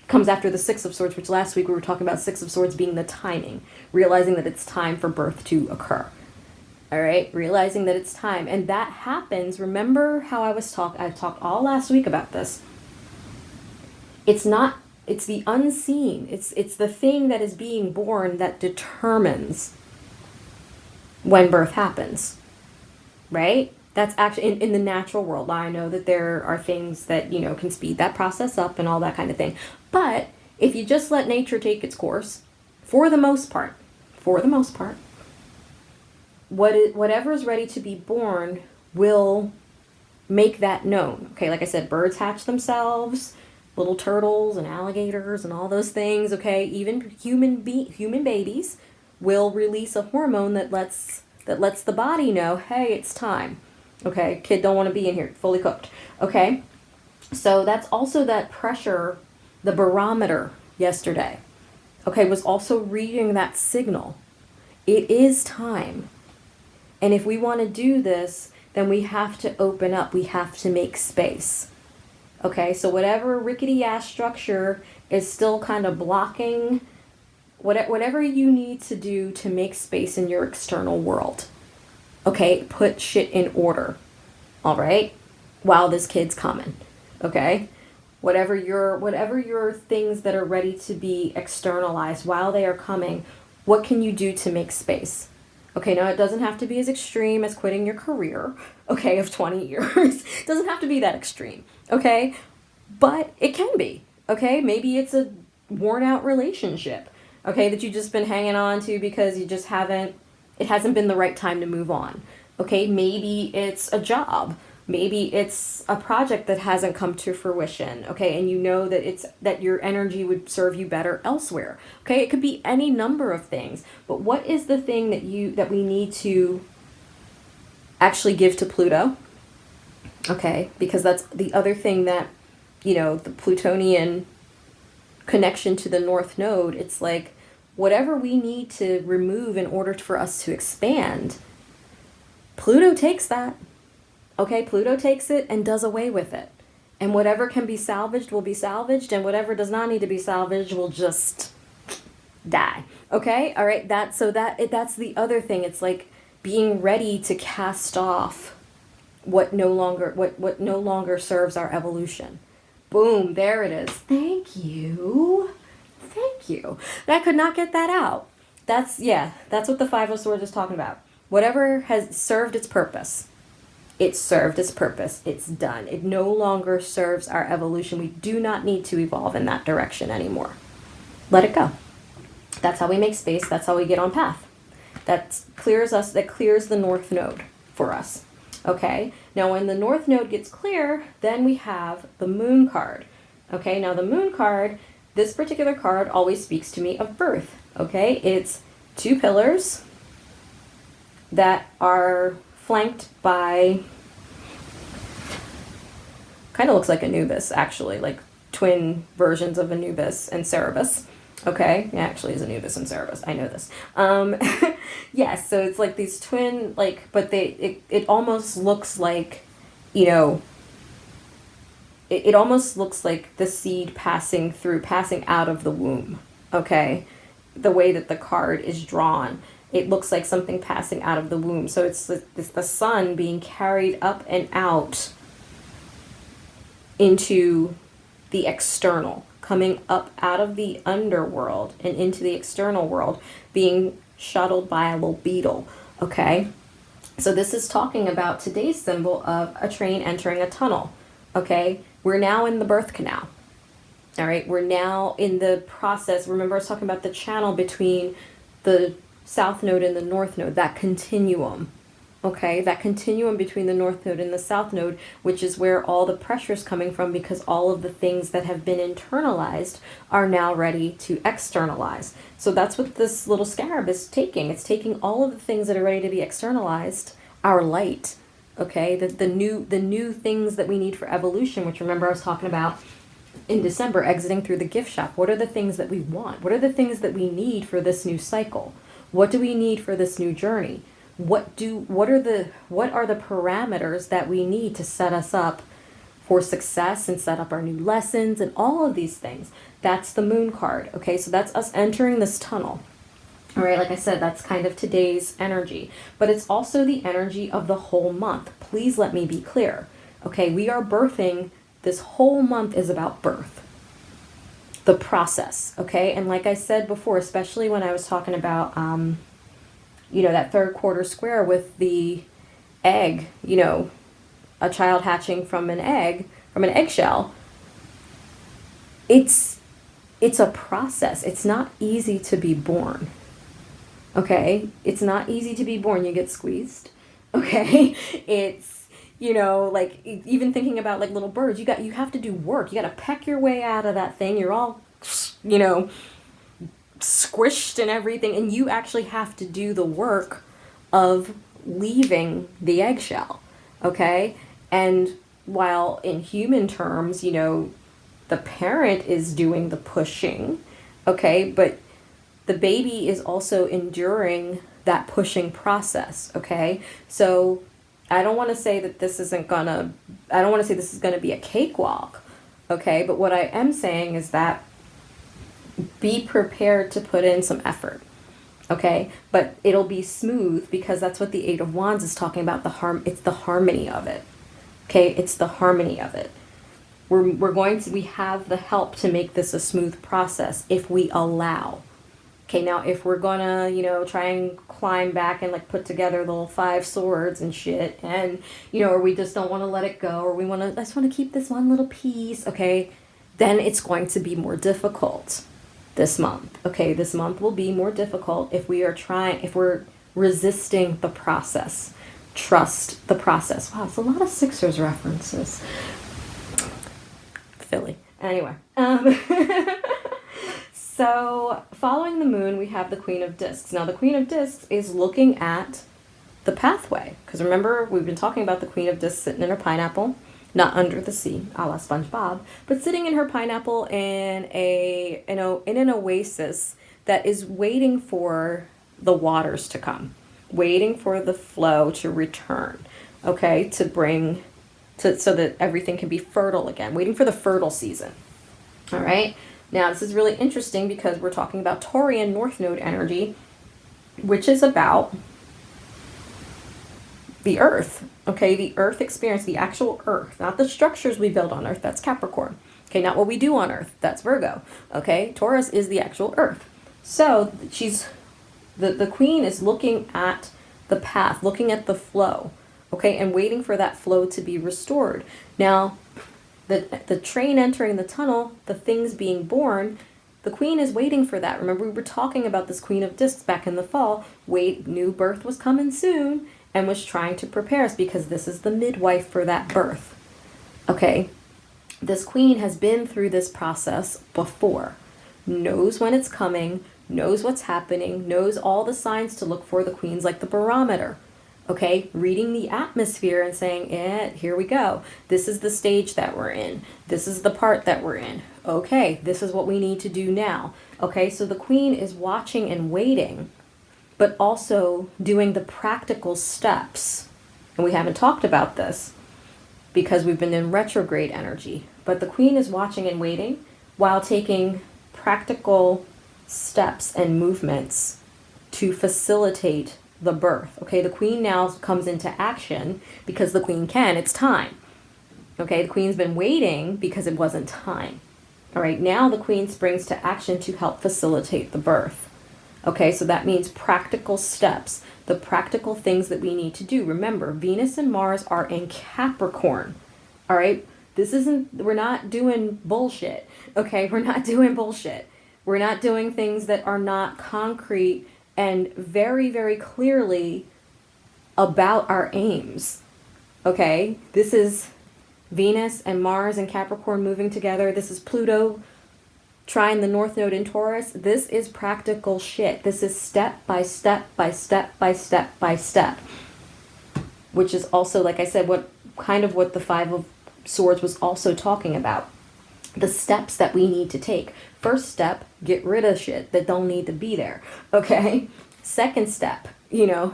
comes after the Six of Swords, which last week we were talking about Six of Swords being the timing, realizing that it's time for birth to occur. All right, realizing that it's time. And that happens, remember how I talked all last week about this. It's the unseen. It's the thing that is being born that determines when birth happens, right? That's actually in the natural world. Now, I know that there are things that, can speed that process up and all that kind of thing. But if you just let nature take its course, for the most part, whatever is ready to be born will make that known. Okay, like I said, birds hatch themselves, little turtles and alligators and all those things. Okay, even human babies will release a hormone that lets the body know, hey, it's time. Okay, kid don't want to be in here, fully cooked. Okay, so that's also that pressure. The barometer yesterday, okay, was also reading that signal. It is time. And if we want to do this, then we have to open up. We have to make space. Okay, so whatever rickety ass structure is still kind of blocking, whatever you need to do to make space in your external world. Okay, put shit in order. All right, while this kid's coming. Okay, whatever your things that are ready to be externalized while they are coming, what can you do to make space? Okay, now it doesn't have to be as extreme as quitting your career, okay, of 20 years. It doesn't have to be that extreme, okay? But it can be, okay? Maybe it's a worn out relationship, okay, that you've just been hanging on to because it hasn't been the right time to move on, okay? Maybe it's a job. Maybe it's a project that hasn't come to fruition, okay, and you know that your energy would serve you better elsewhere, okay? It could be any number of things, but what is the thing that we need to actually give to Pluto, okay? Because that's the other thing that, the Plutonian connection to the North Node, it's like whatever we need to remove in order for us to expand, Pluto takes that. Okay, Pluto takes it and does away with it. And whatever can be salvaged will be salvaged, and whatever does not need to be salvaged will just die. Okay? All right, that's the other thing. It's like being ready to cast off what no longer serves our evolution. Boom, there it is. Thank you. I could not get that out. That's what the Five of Swords is talking about. Whatever has served its purpose. It served its purpose. It's done. It no longer serves our evolution. We do not need to evolve in that direction anymore. Let it go. That's how we make space. That's how we get on path. That clears the north node for us. Okay, now when the north node gets clear, then we have the moon card. Okay, now the moon card, this particular card always speaks to me of birth. Okay, it's two pillars that are flanked by, kind of looks like Anubis actually, like twin versions of Anubis and Cerberus. Okay, it actually is Anubis and Cerberus. I know this. Yes, so it's like these twin, like, but it almost looks like, you know, it almost looks like the seed passing out of the womb. Okay, the way that the card is drawn, it looks like something passing out of the womb. So it's the sun being carried up and out into the external, coming up out of the underworld and into the external world, being shuttled by a little beetle. Okay, so this is talking about today's symbol of a train entering a tunnel. Okay, we're now in the birth canal. All right, we're now in the process. Remember, I was talking about the channel between the south node and the north node, that continuum. Okay, that continuum between the north node and the south node, which is where all the pressure is coming from, because all of the things that have been internalized are now ready to externalize. So that's what this little scarab is taking. It's taking all of the things that are ready to be externalized, our light, okay, the new things that we need for evolution, which remember I was talking about in December, exiting through the gift shop. What are the things that we want? What are the things that we need for this new cycle? What do we need for this new journey? What are the parameters that we need to set us up for success and set up our new lessons and all of these things? That's the moon card. Okay, so that's us entering this tunnel. All right, like I said, that's kind of today's energy, but it's also the energy of the whole month. Please let me be clear. Okay, we are birthing. This whole month is about birth, the process. Okay, and like I said before, especially when I was talking about you know, that third quarter square with the egg, you know, a child hatching from an eggshell. It's a process. It's not easy to be born. Okay? It's not easy to be born. You get squeezed. Okay? It's, you know, like even thinking about like little birds, you have to do work. You got to peck your way out of that thing. You're all, you know, squished and everything, and you actually have to do the work of leaving the eggshell. Okay, and while in human terms, you know, the parent is doing the pushing, okay, but the baby is also enduring that pushing process. Okay, so I don't want to say that this is gonna be a cakewalk. Okay, but what I am saying is that be prepared to put in some effort, okay? But it'll be smooth, because that's what the Eight of Wands is talking about. It's the harmony of it, okay? It's the harmony of it. We have the help to make this a smooth process if we allow. Okay, now if we're gonna, you know, try and climb back and like put together the little 5 swords and shit, and, you know, or we just don't want to let it go, or I just want to keep this one little piece, okay? Then it's going to be more difficult. This month. Okay, this month will be more difficult if we're resisting the process. Trust the process. Wow, it's a lot of Sixers references. Philly. Anyway. So following the moon, we have the Queen of Discs. Now the Queen of Discs is looking at the pathway. Because remember, we've been talking about the Queen of Discs sitting in her pineapple. Not under the sea, a la SpongeBob, but sitting in her pineapple in an oasis that is waiting for the waters to come, waiting for the flow to return, okay, so that everything can be fertile again, waiting for the fertile season. All right, now this is really interesting because we're talking about Taurian North Node energy, which is about the earth, okay, the earth experience, the actual earth, not the structures we build on earth, that's Capricorn, okay, not what we do on earth, that's Virgo, okay, Taurus is the actual earth. So the queen is looking at the path, looking at the flow, okay, and waiting for that flow to be restored. Now, the train entering the tunnel, the things being born, the queen is waiting for that. Remember, we were talking about this Queen of Discs back in the fall. New birth was coming soon and was trying to prepare us because this is the midwife for that birth. Okay, this queen has been through this process before, knows when it's coming, knows what's happening, knows all the signs to look for. The queen's like the barometer. Okay, reading the atmosphere and saying, here we go. This is the stage that we're in. This is the part that we're in. Okay, this is what we need to do now. Okay, so the queen is watching and waiting, but also doing the practical steps. And we haven't talked about this because we've been in retrograde energy. But the queen is watching and waiting while taking practical steps and movements to facilitate the birth. Okay, the queen now comes into action because the queen can. It's time. Okay, the queen's been waiting because it wasn't time. All right, now the queen springs to action to help facilitate the birth. Okay, so that means practical steps, the practical things that we need to do. Remember, Venus and Mars are in Capricorn. All right, we're not doing bullshit. Okay, we're not doing bullshit. We're not doing things that are not concrete and very, very clearly about our aims. Okay, this is Venus and Mars and Capricorn moving together. This is Pluto trine the North Node in Taurus. This is practical shit. This is step by step by step by step by step. Which is also, like I said, what the Five of Swords was also talking about. The steps that we need to take. First step, get rid of shit that don't need to be there. Okay? Second step,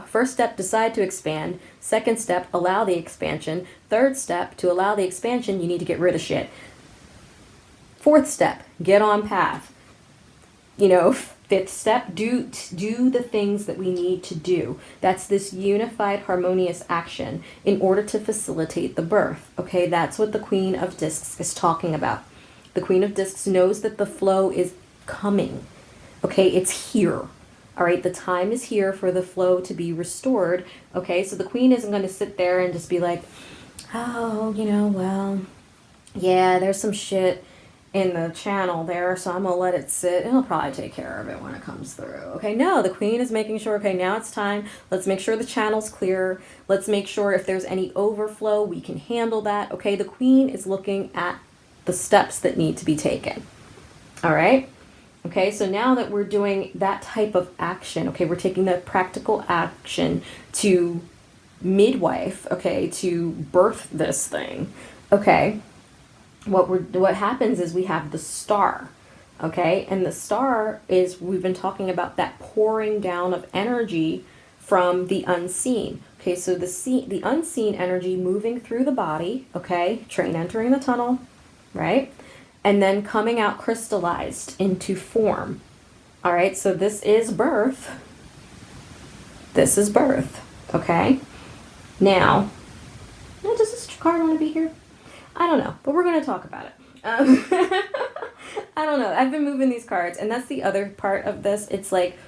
first step, decide to expand. Second step, allow the expansion. Third step, to allow the expansion, you need to get rid of shit. Fourth step, get on path. Fifth step, do the things that we need to do. That's this unified, harmonious action in order to facilitate the birth. Okay, that's what the Queen of Discs is talking about. The Queen of Discs knows that the flow is coming. Okay, it's here. All right, the time is here for the flow to be restored. Okay, so the queen isn't going to sit there and just be like, oh, well, yeah, there's some shit in the channel there, so I'm going to let it sit. It'll probably take care of it when it comes through. Okay, no, the queen is making sure, okay, now it's time. Let's make sure the channel's clear. Let's make sure if there's any overflow, we can handle that. Okay, the queen is looking at the steps that need to be taken. All right? Okay, so now that we're doing that type of action, okay, we're taking the practical action to midwife, okay, to birth this thing. Okay, what happens is we have the star, okay, and the star is, we've been talking about that pouring down of energy from the unseen. Okay, so the unseen energy moving through the body, okay, train entering the tunnel, right? And then coming out crystallized into form. All right, so this is birth. This is birth, okay? Now, does this card want to be here? I don't know, but we're going to talk about it. I don't know. I've been moving these cards, and that's the other part of this. It's like,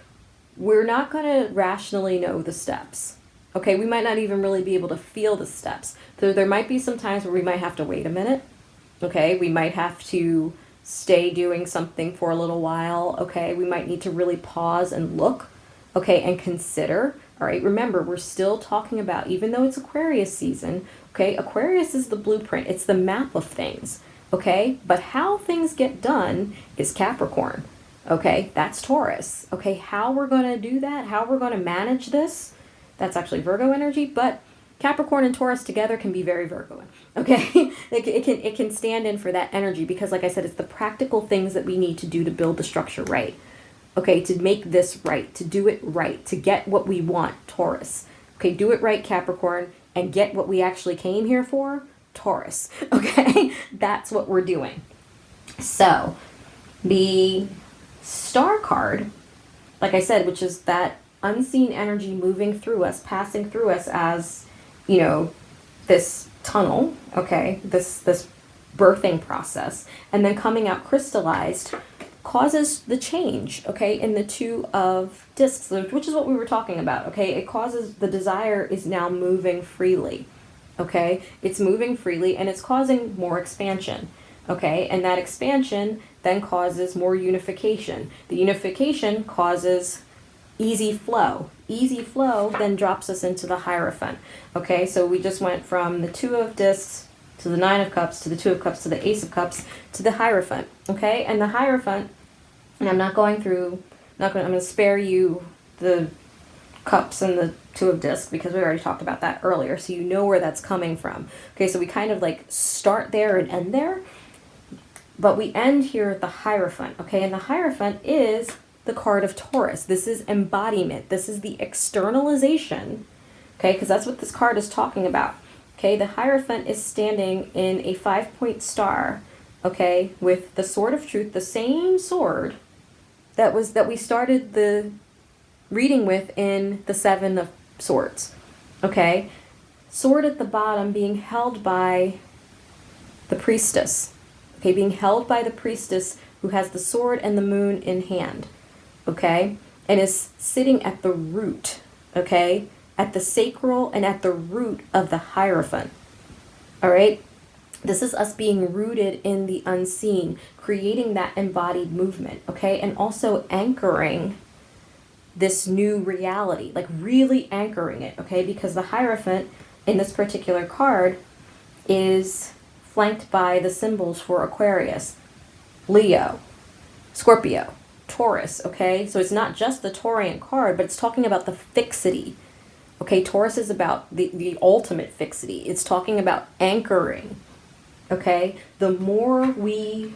we're not going to rationally know the steps. Okay, we might not even really be able to feel the steps. So there might be some times where we might have to wait a minute. Okay, we might have to stay doing something for a little while. Okay, we might need to really pause and look. Okay, and consider. All right, remember, we're still talking about, even though it's Aquarius season, okay, Aquarius is the blueprint. It's the map of things. Okay, but how things get done is Capricorn. Okay, that's Taurus. Okay, how we're going to do that, how we're going to manage this, that's actually Virgo energy, but Capricorn and Taurus together can be very Virgoan. Okay, it can stand in for that energy because, like I said, it's the practical things that we need to do to build the structure right. Okay, to make this right, to do it right, to get what we want, Taurus. Okay, do it right, Capricorn, and get what we actually came here for, Taurus. Okay, that's what we're doing. So, the star card, like I said, which is that unseen energy moving through us, passing through us as, this tunnel, okay, this birthing process, and then coming out crystallized. causes the change, okay, in the Two of Discs, which is what we were talking about, okay? It causes, the desire is now moving freely, okay? It's moving freely and it's causing more expansion, okay? And that expansion then causes more unification. The unification causes easy flow. Easy flow then drops us into the Hierophant, okay? So we just went from the Two of Discs to the Nine of Cups, to the Two of Cups, to the Ace of Cups, to the Hierophant, okay? And the Hierophant, and I'm going to spare you the cups and the Two of Discs because we already talked about that earlier, so you know where that's coming from. Okay, so we kind of like start there and end there, but we end here at the Hierophant, okay? And the Hierophant is the card of Taurus. This is embodiment. This is the externalization, okay? Because that's what this card is talking about. Okay, the Hierophant is standing in a 5-point star, okay, with the Sword of Truth, the same sword that we started the reading with in the Seven of Swords, okay? Sword at the bottom being held by the priestess, okay, being held by the priestess who has the sword and the moon in hand, okay, and is sitting at the root, okay, at the sacral and at the root of the Hierophant. All right? This is us being rooted in the unseen, creating that embodied movement, okay? And also anchoring this new reality, like really anchoring it, okay? Because the Hierophant in this particular card is flanked by the symbols for Aquarius, Leo, Scorpio, Taurus, okay? So it's not just the Taurian card, but it's talking about the fixity. Okay, Taurus is about the ultimate fixity. It's talking about anchoring, okay? The more we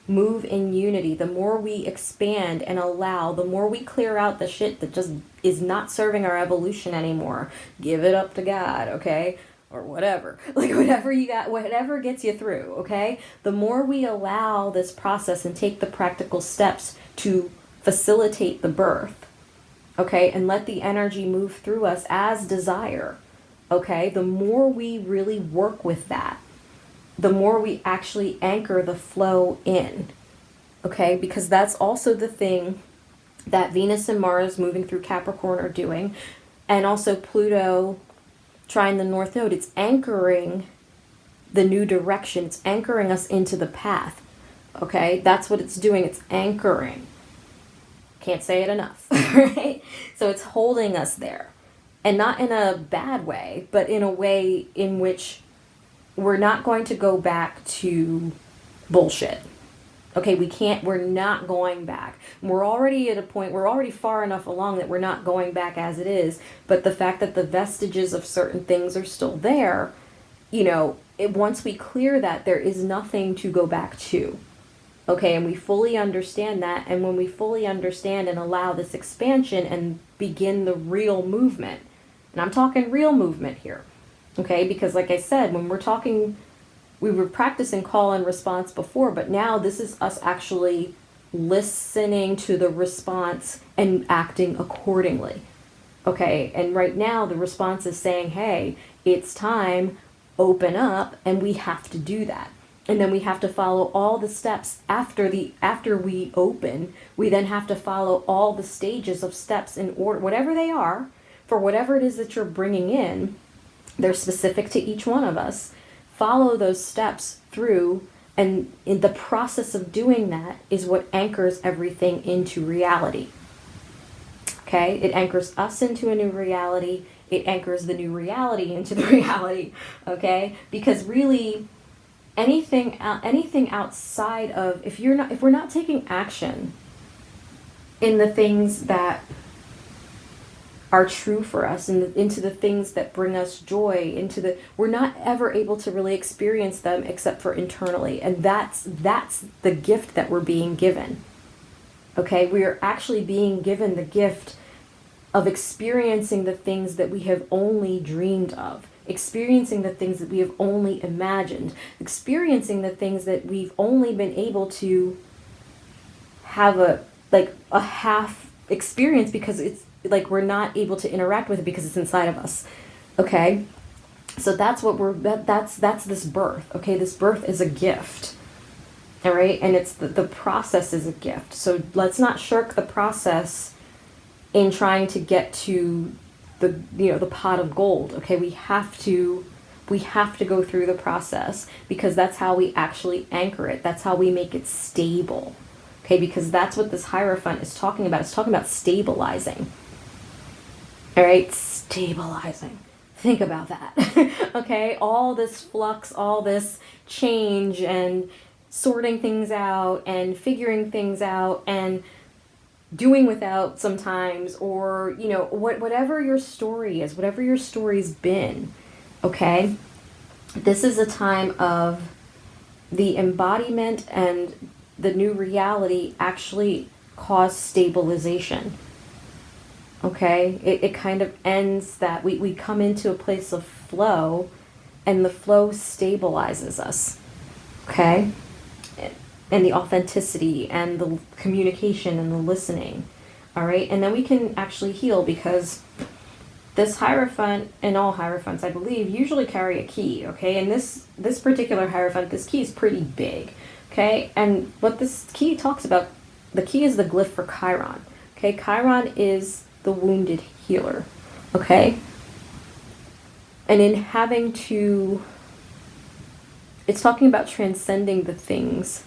move in unity, the more we expand and allow, the more we clear out the shit that just is not serving our evolution anymore. Give it up to God, okay? Or whatever. Like whatever you got, whatever gets you through, okay? The more we allow this process and take the practical steps to facilitate the birth, okay, and let the energy move through us as desire, okay, the more we really work with that, the more we actually anchor the flow in, okay, because that's also the thing that Venus and Mars moving through Capricorn are doing, and also Pluto trine the North Node. It's anchoring the new direction. It's anchoring us into the path, okay, that's what it's doing. It's anchoring. Can't say it enough, right? So it's holding us there, and not in a bad way, but in a way in which we're not going to go back to bullshit. Okay, we're not going back. We're already at a point, we're already far enough along that we're not going back as it is, but the fact that the vestiges of certain things are still there, you know, once we clear that, there is nothing to go back to. Okay, and we fully understand that, and when we fully understand and allow this expansion and begin the real movement, and I'm talking real movement here, okay, because like I said, when we're talking, we were practicing call and response before, but now this is us actually listening to the response and acting accordingly, okay, and right now the response is saying, hey, it's time, open up, and we have to do that. And then we have to follow all the steps after we open. We then have to follow all the stages of steps in order, whatever they are, for whatever it is that you're bringing in. They're specific to each one of us. Follow those steps through, and in the process of doing that is what anchors everything into reality. Okay? It anchors us into a new reality. It anchors the new reality into the reality. Okay? Because really, anything outside of, if we're not taking action in the things that are true for us, and into the things that bring us joy, we're not ever able to really experience them except for internally, and that's the gift that we're being given. Okay, we are actually being given the gift of experiencing the things that we have only dreamed of. Experiencing the things that we have only imagined, experiencing the things that we've only been able to have a half experience because it's like we're not able to interact with it because it's inside of us. Okay? So that's what that's this birth. Okay? This birth is a gift All right. And it's the process is a gift. So let's not shirk the process in trying to get to the pot of gold. Okay. We have to go through the process, because that's how we actually anchor it. That's how we make it stable. Okay. Because that's what this Hierophant is talking about. It's talking about stabilizing. All right. Stabilizing. Think about that. Okay. All this flux, all this change, and sorting things out and figuring things out and doing without sometimes, or whatever your story is, whatever your story's been. Okay, this is a time of the embodiment, and the new reality actually cause stabilization. Okay, it kind of ends that we come into a place of flow, and the flow stabilizes us. Okay, and the authenticity and the communication and the listening. All right, and then we can actually heal, because this Hierophant, and all Hierophants, I believe, usually carry a key. Okay, and this particular Hierophant, this key is pretty big. Okay, and what this key talks about, the key is the glyph for Chiron. Okay, Chiron is the wounded healer. Okay, and in having to, it's talking about transcending the things,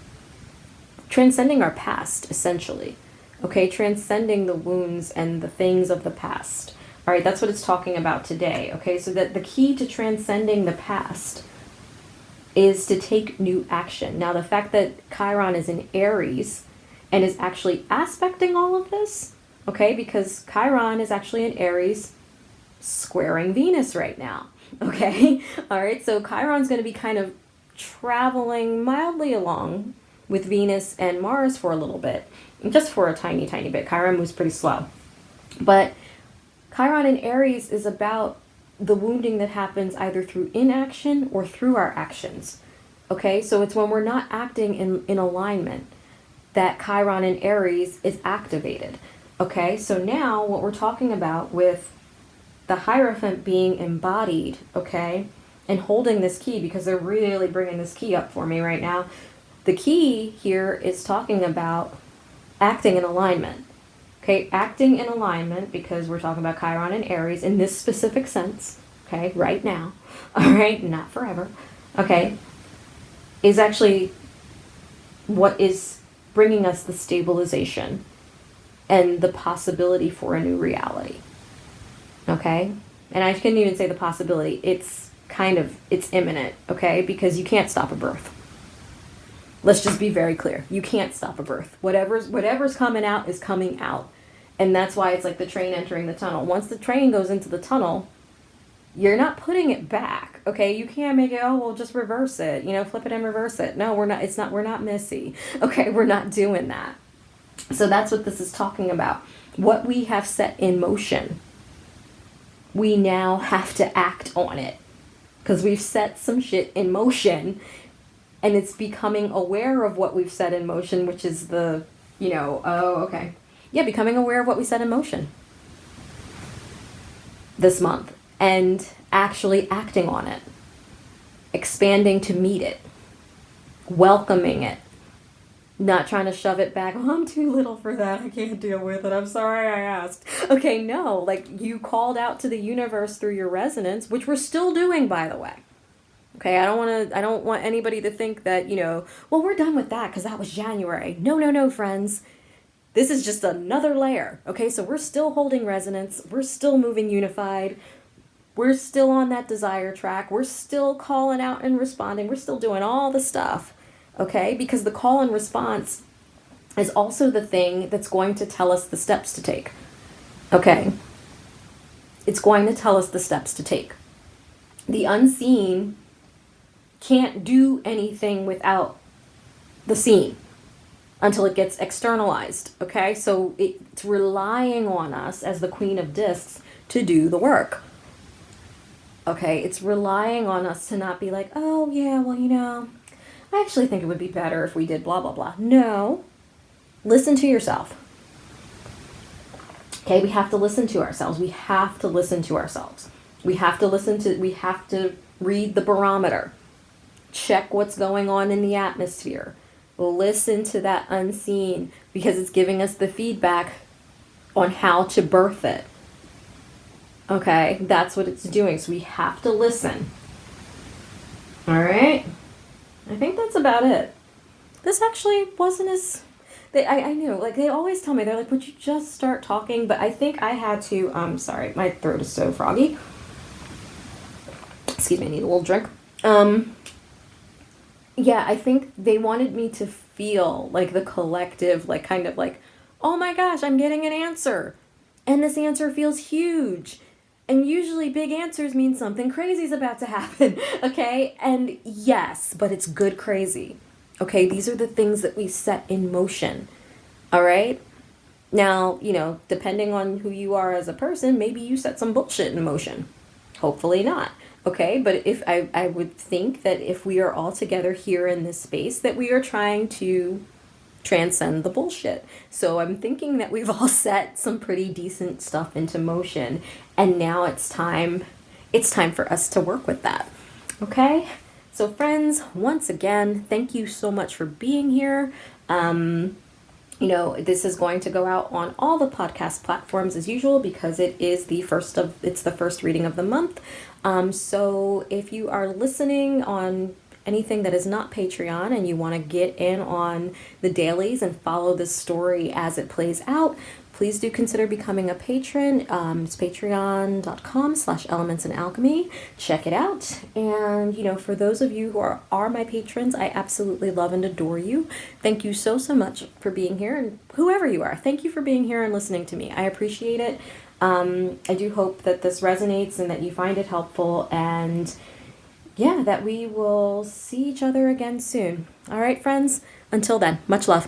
transcending our past, essentially. Okay, transcending the wounds and the things of the past. All right, that's what it's talking about today. Okay, so that the key to transcending the past is to take new action. Now, the fact that Chiron is in Aries and is actually aspecting all of this, okay, because Chiron is actually in Aries squaring Venus right now. Okay, all right, so Chiron's going to be kind of traveling mildly along with Venus and Mars for a little bit, just for a tiny, tiny bit. Chiron moves pretty slow. But Chiron in Aries is about the wounding that happens either through inaction or through our actions. Okay, so it's when we're not acting in alignment that Chiron in Aries is activated. Okay, so now what we're talking about with the Hierophant being embodied, okay, and holding this key, because they're really bringing this key up for me right now. The key here is talking about acting in alignment. Okay, acting in alignment, because we're talking about Chiron and Aries in this specific sense, okay, right now, all right, not forever, okay, is actually what is bringing us the stabilization and the possibility for a new reality. Okay, and I couldn't even say the possibility, it's imminent, okay, because you can't stop a birth. Let's just be very clear. You can't stop a birth. Whatever's coming out is coming out. And that's why it's like the train entering the tunnel. Once the train goes into the tunnel, you're not putting it back. Okay, you can't make it, oh, well, just reverse it, flip it and reverse it. No, we're not Missy. Okay, we're not doing that. So that's what this is talking about. What we have set in motion, we now have to act on it. Because we've set some shit in motion, and it's becoming aware of what we've set in motion, which is becoming aware of what we set in motion this month, and actually acting on it, expanding to meet it, welcoming it, not trying to shove it back. Oh, I'm too little for that. I can't deal with it. I'm sorry I asked. Okay, no, like you called out to the universe through your resonance, which we're still doing, by the way. Okay, I don't want anybody to think that, well, we're done with that because that was January. No, friends. This is just another layer. Okay, so we're still holding resonance. We're still moving unified. We're still on that desire track. We're still calling out and responding. We're still doing all the stuff. Okay, because the call and response is also the thing that's going to tell us the steps to take. Okay, it's going to tell us the steps to take. The unseen can't do anything without the seen until it gets externalized. Okay, so it's relying on us as the Queen of Discs to do the work. Okay, it's relying on us to not be like, oh yeah, well, I actually think it would be better if we did blah, blah, blah. No, listen to yourself. Okay, we have to listen to ourselves. We have to listen to ourselves. We have to read the barometer. Check what's going on in the atmosphere. Listen to that unseen, because it's giving us the feedback on how to birth it. Okay, that's what it's doing. So we have to listen. All right. I think that's about it. This actually wasn't as... I knew, like, they always tell me, they're like, would you just start talking? But I think I had to, sorry, my throat is so froggy. Excuse me, I need a little drink. Yeah, I think they wanted me to feel like the collective, like, kind of like, oh my gosh, I'm getting an answer. And this answer feels huge. And usually big answers mean something crazy is about to happen, okay? And yes, but it's good crazy. Okay, these are the things that we set in motion. All right? Now, depending on who you are as a person, maybe you set some bullshit in motion. Hopefully not. Okay, but if I would think that if we are all together here in this space, that we are trying to transcend the bullshit. So I'm thinking that we've all set some pretty decent stuff into motion, and now it's time for us to work with that. Okay? So friends, once again, thank you so much for being here. This is going to go out on all the podcast platforms as usual, because it's the first reading of the month. So if you are listening on anything that is not Patreon and you want to get in on the dailies and follow this story as it plays out, please do consider becoming a patron. It's patreon.com/elementsandalchemy. Check it out. And, for those of you who are my patrons, I absolutely love and adore you. Thank you so, so much for being here. And whoever you are, thank you for being here and listening to me. I appreciate it. I do hope that this resonates and that you find it helpful. And yeah, that we will see each other again soon. All right, friends. Until then, much love.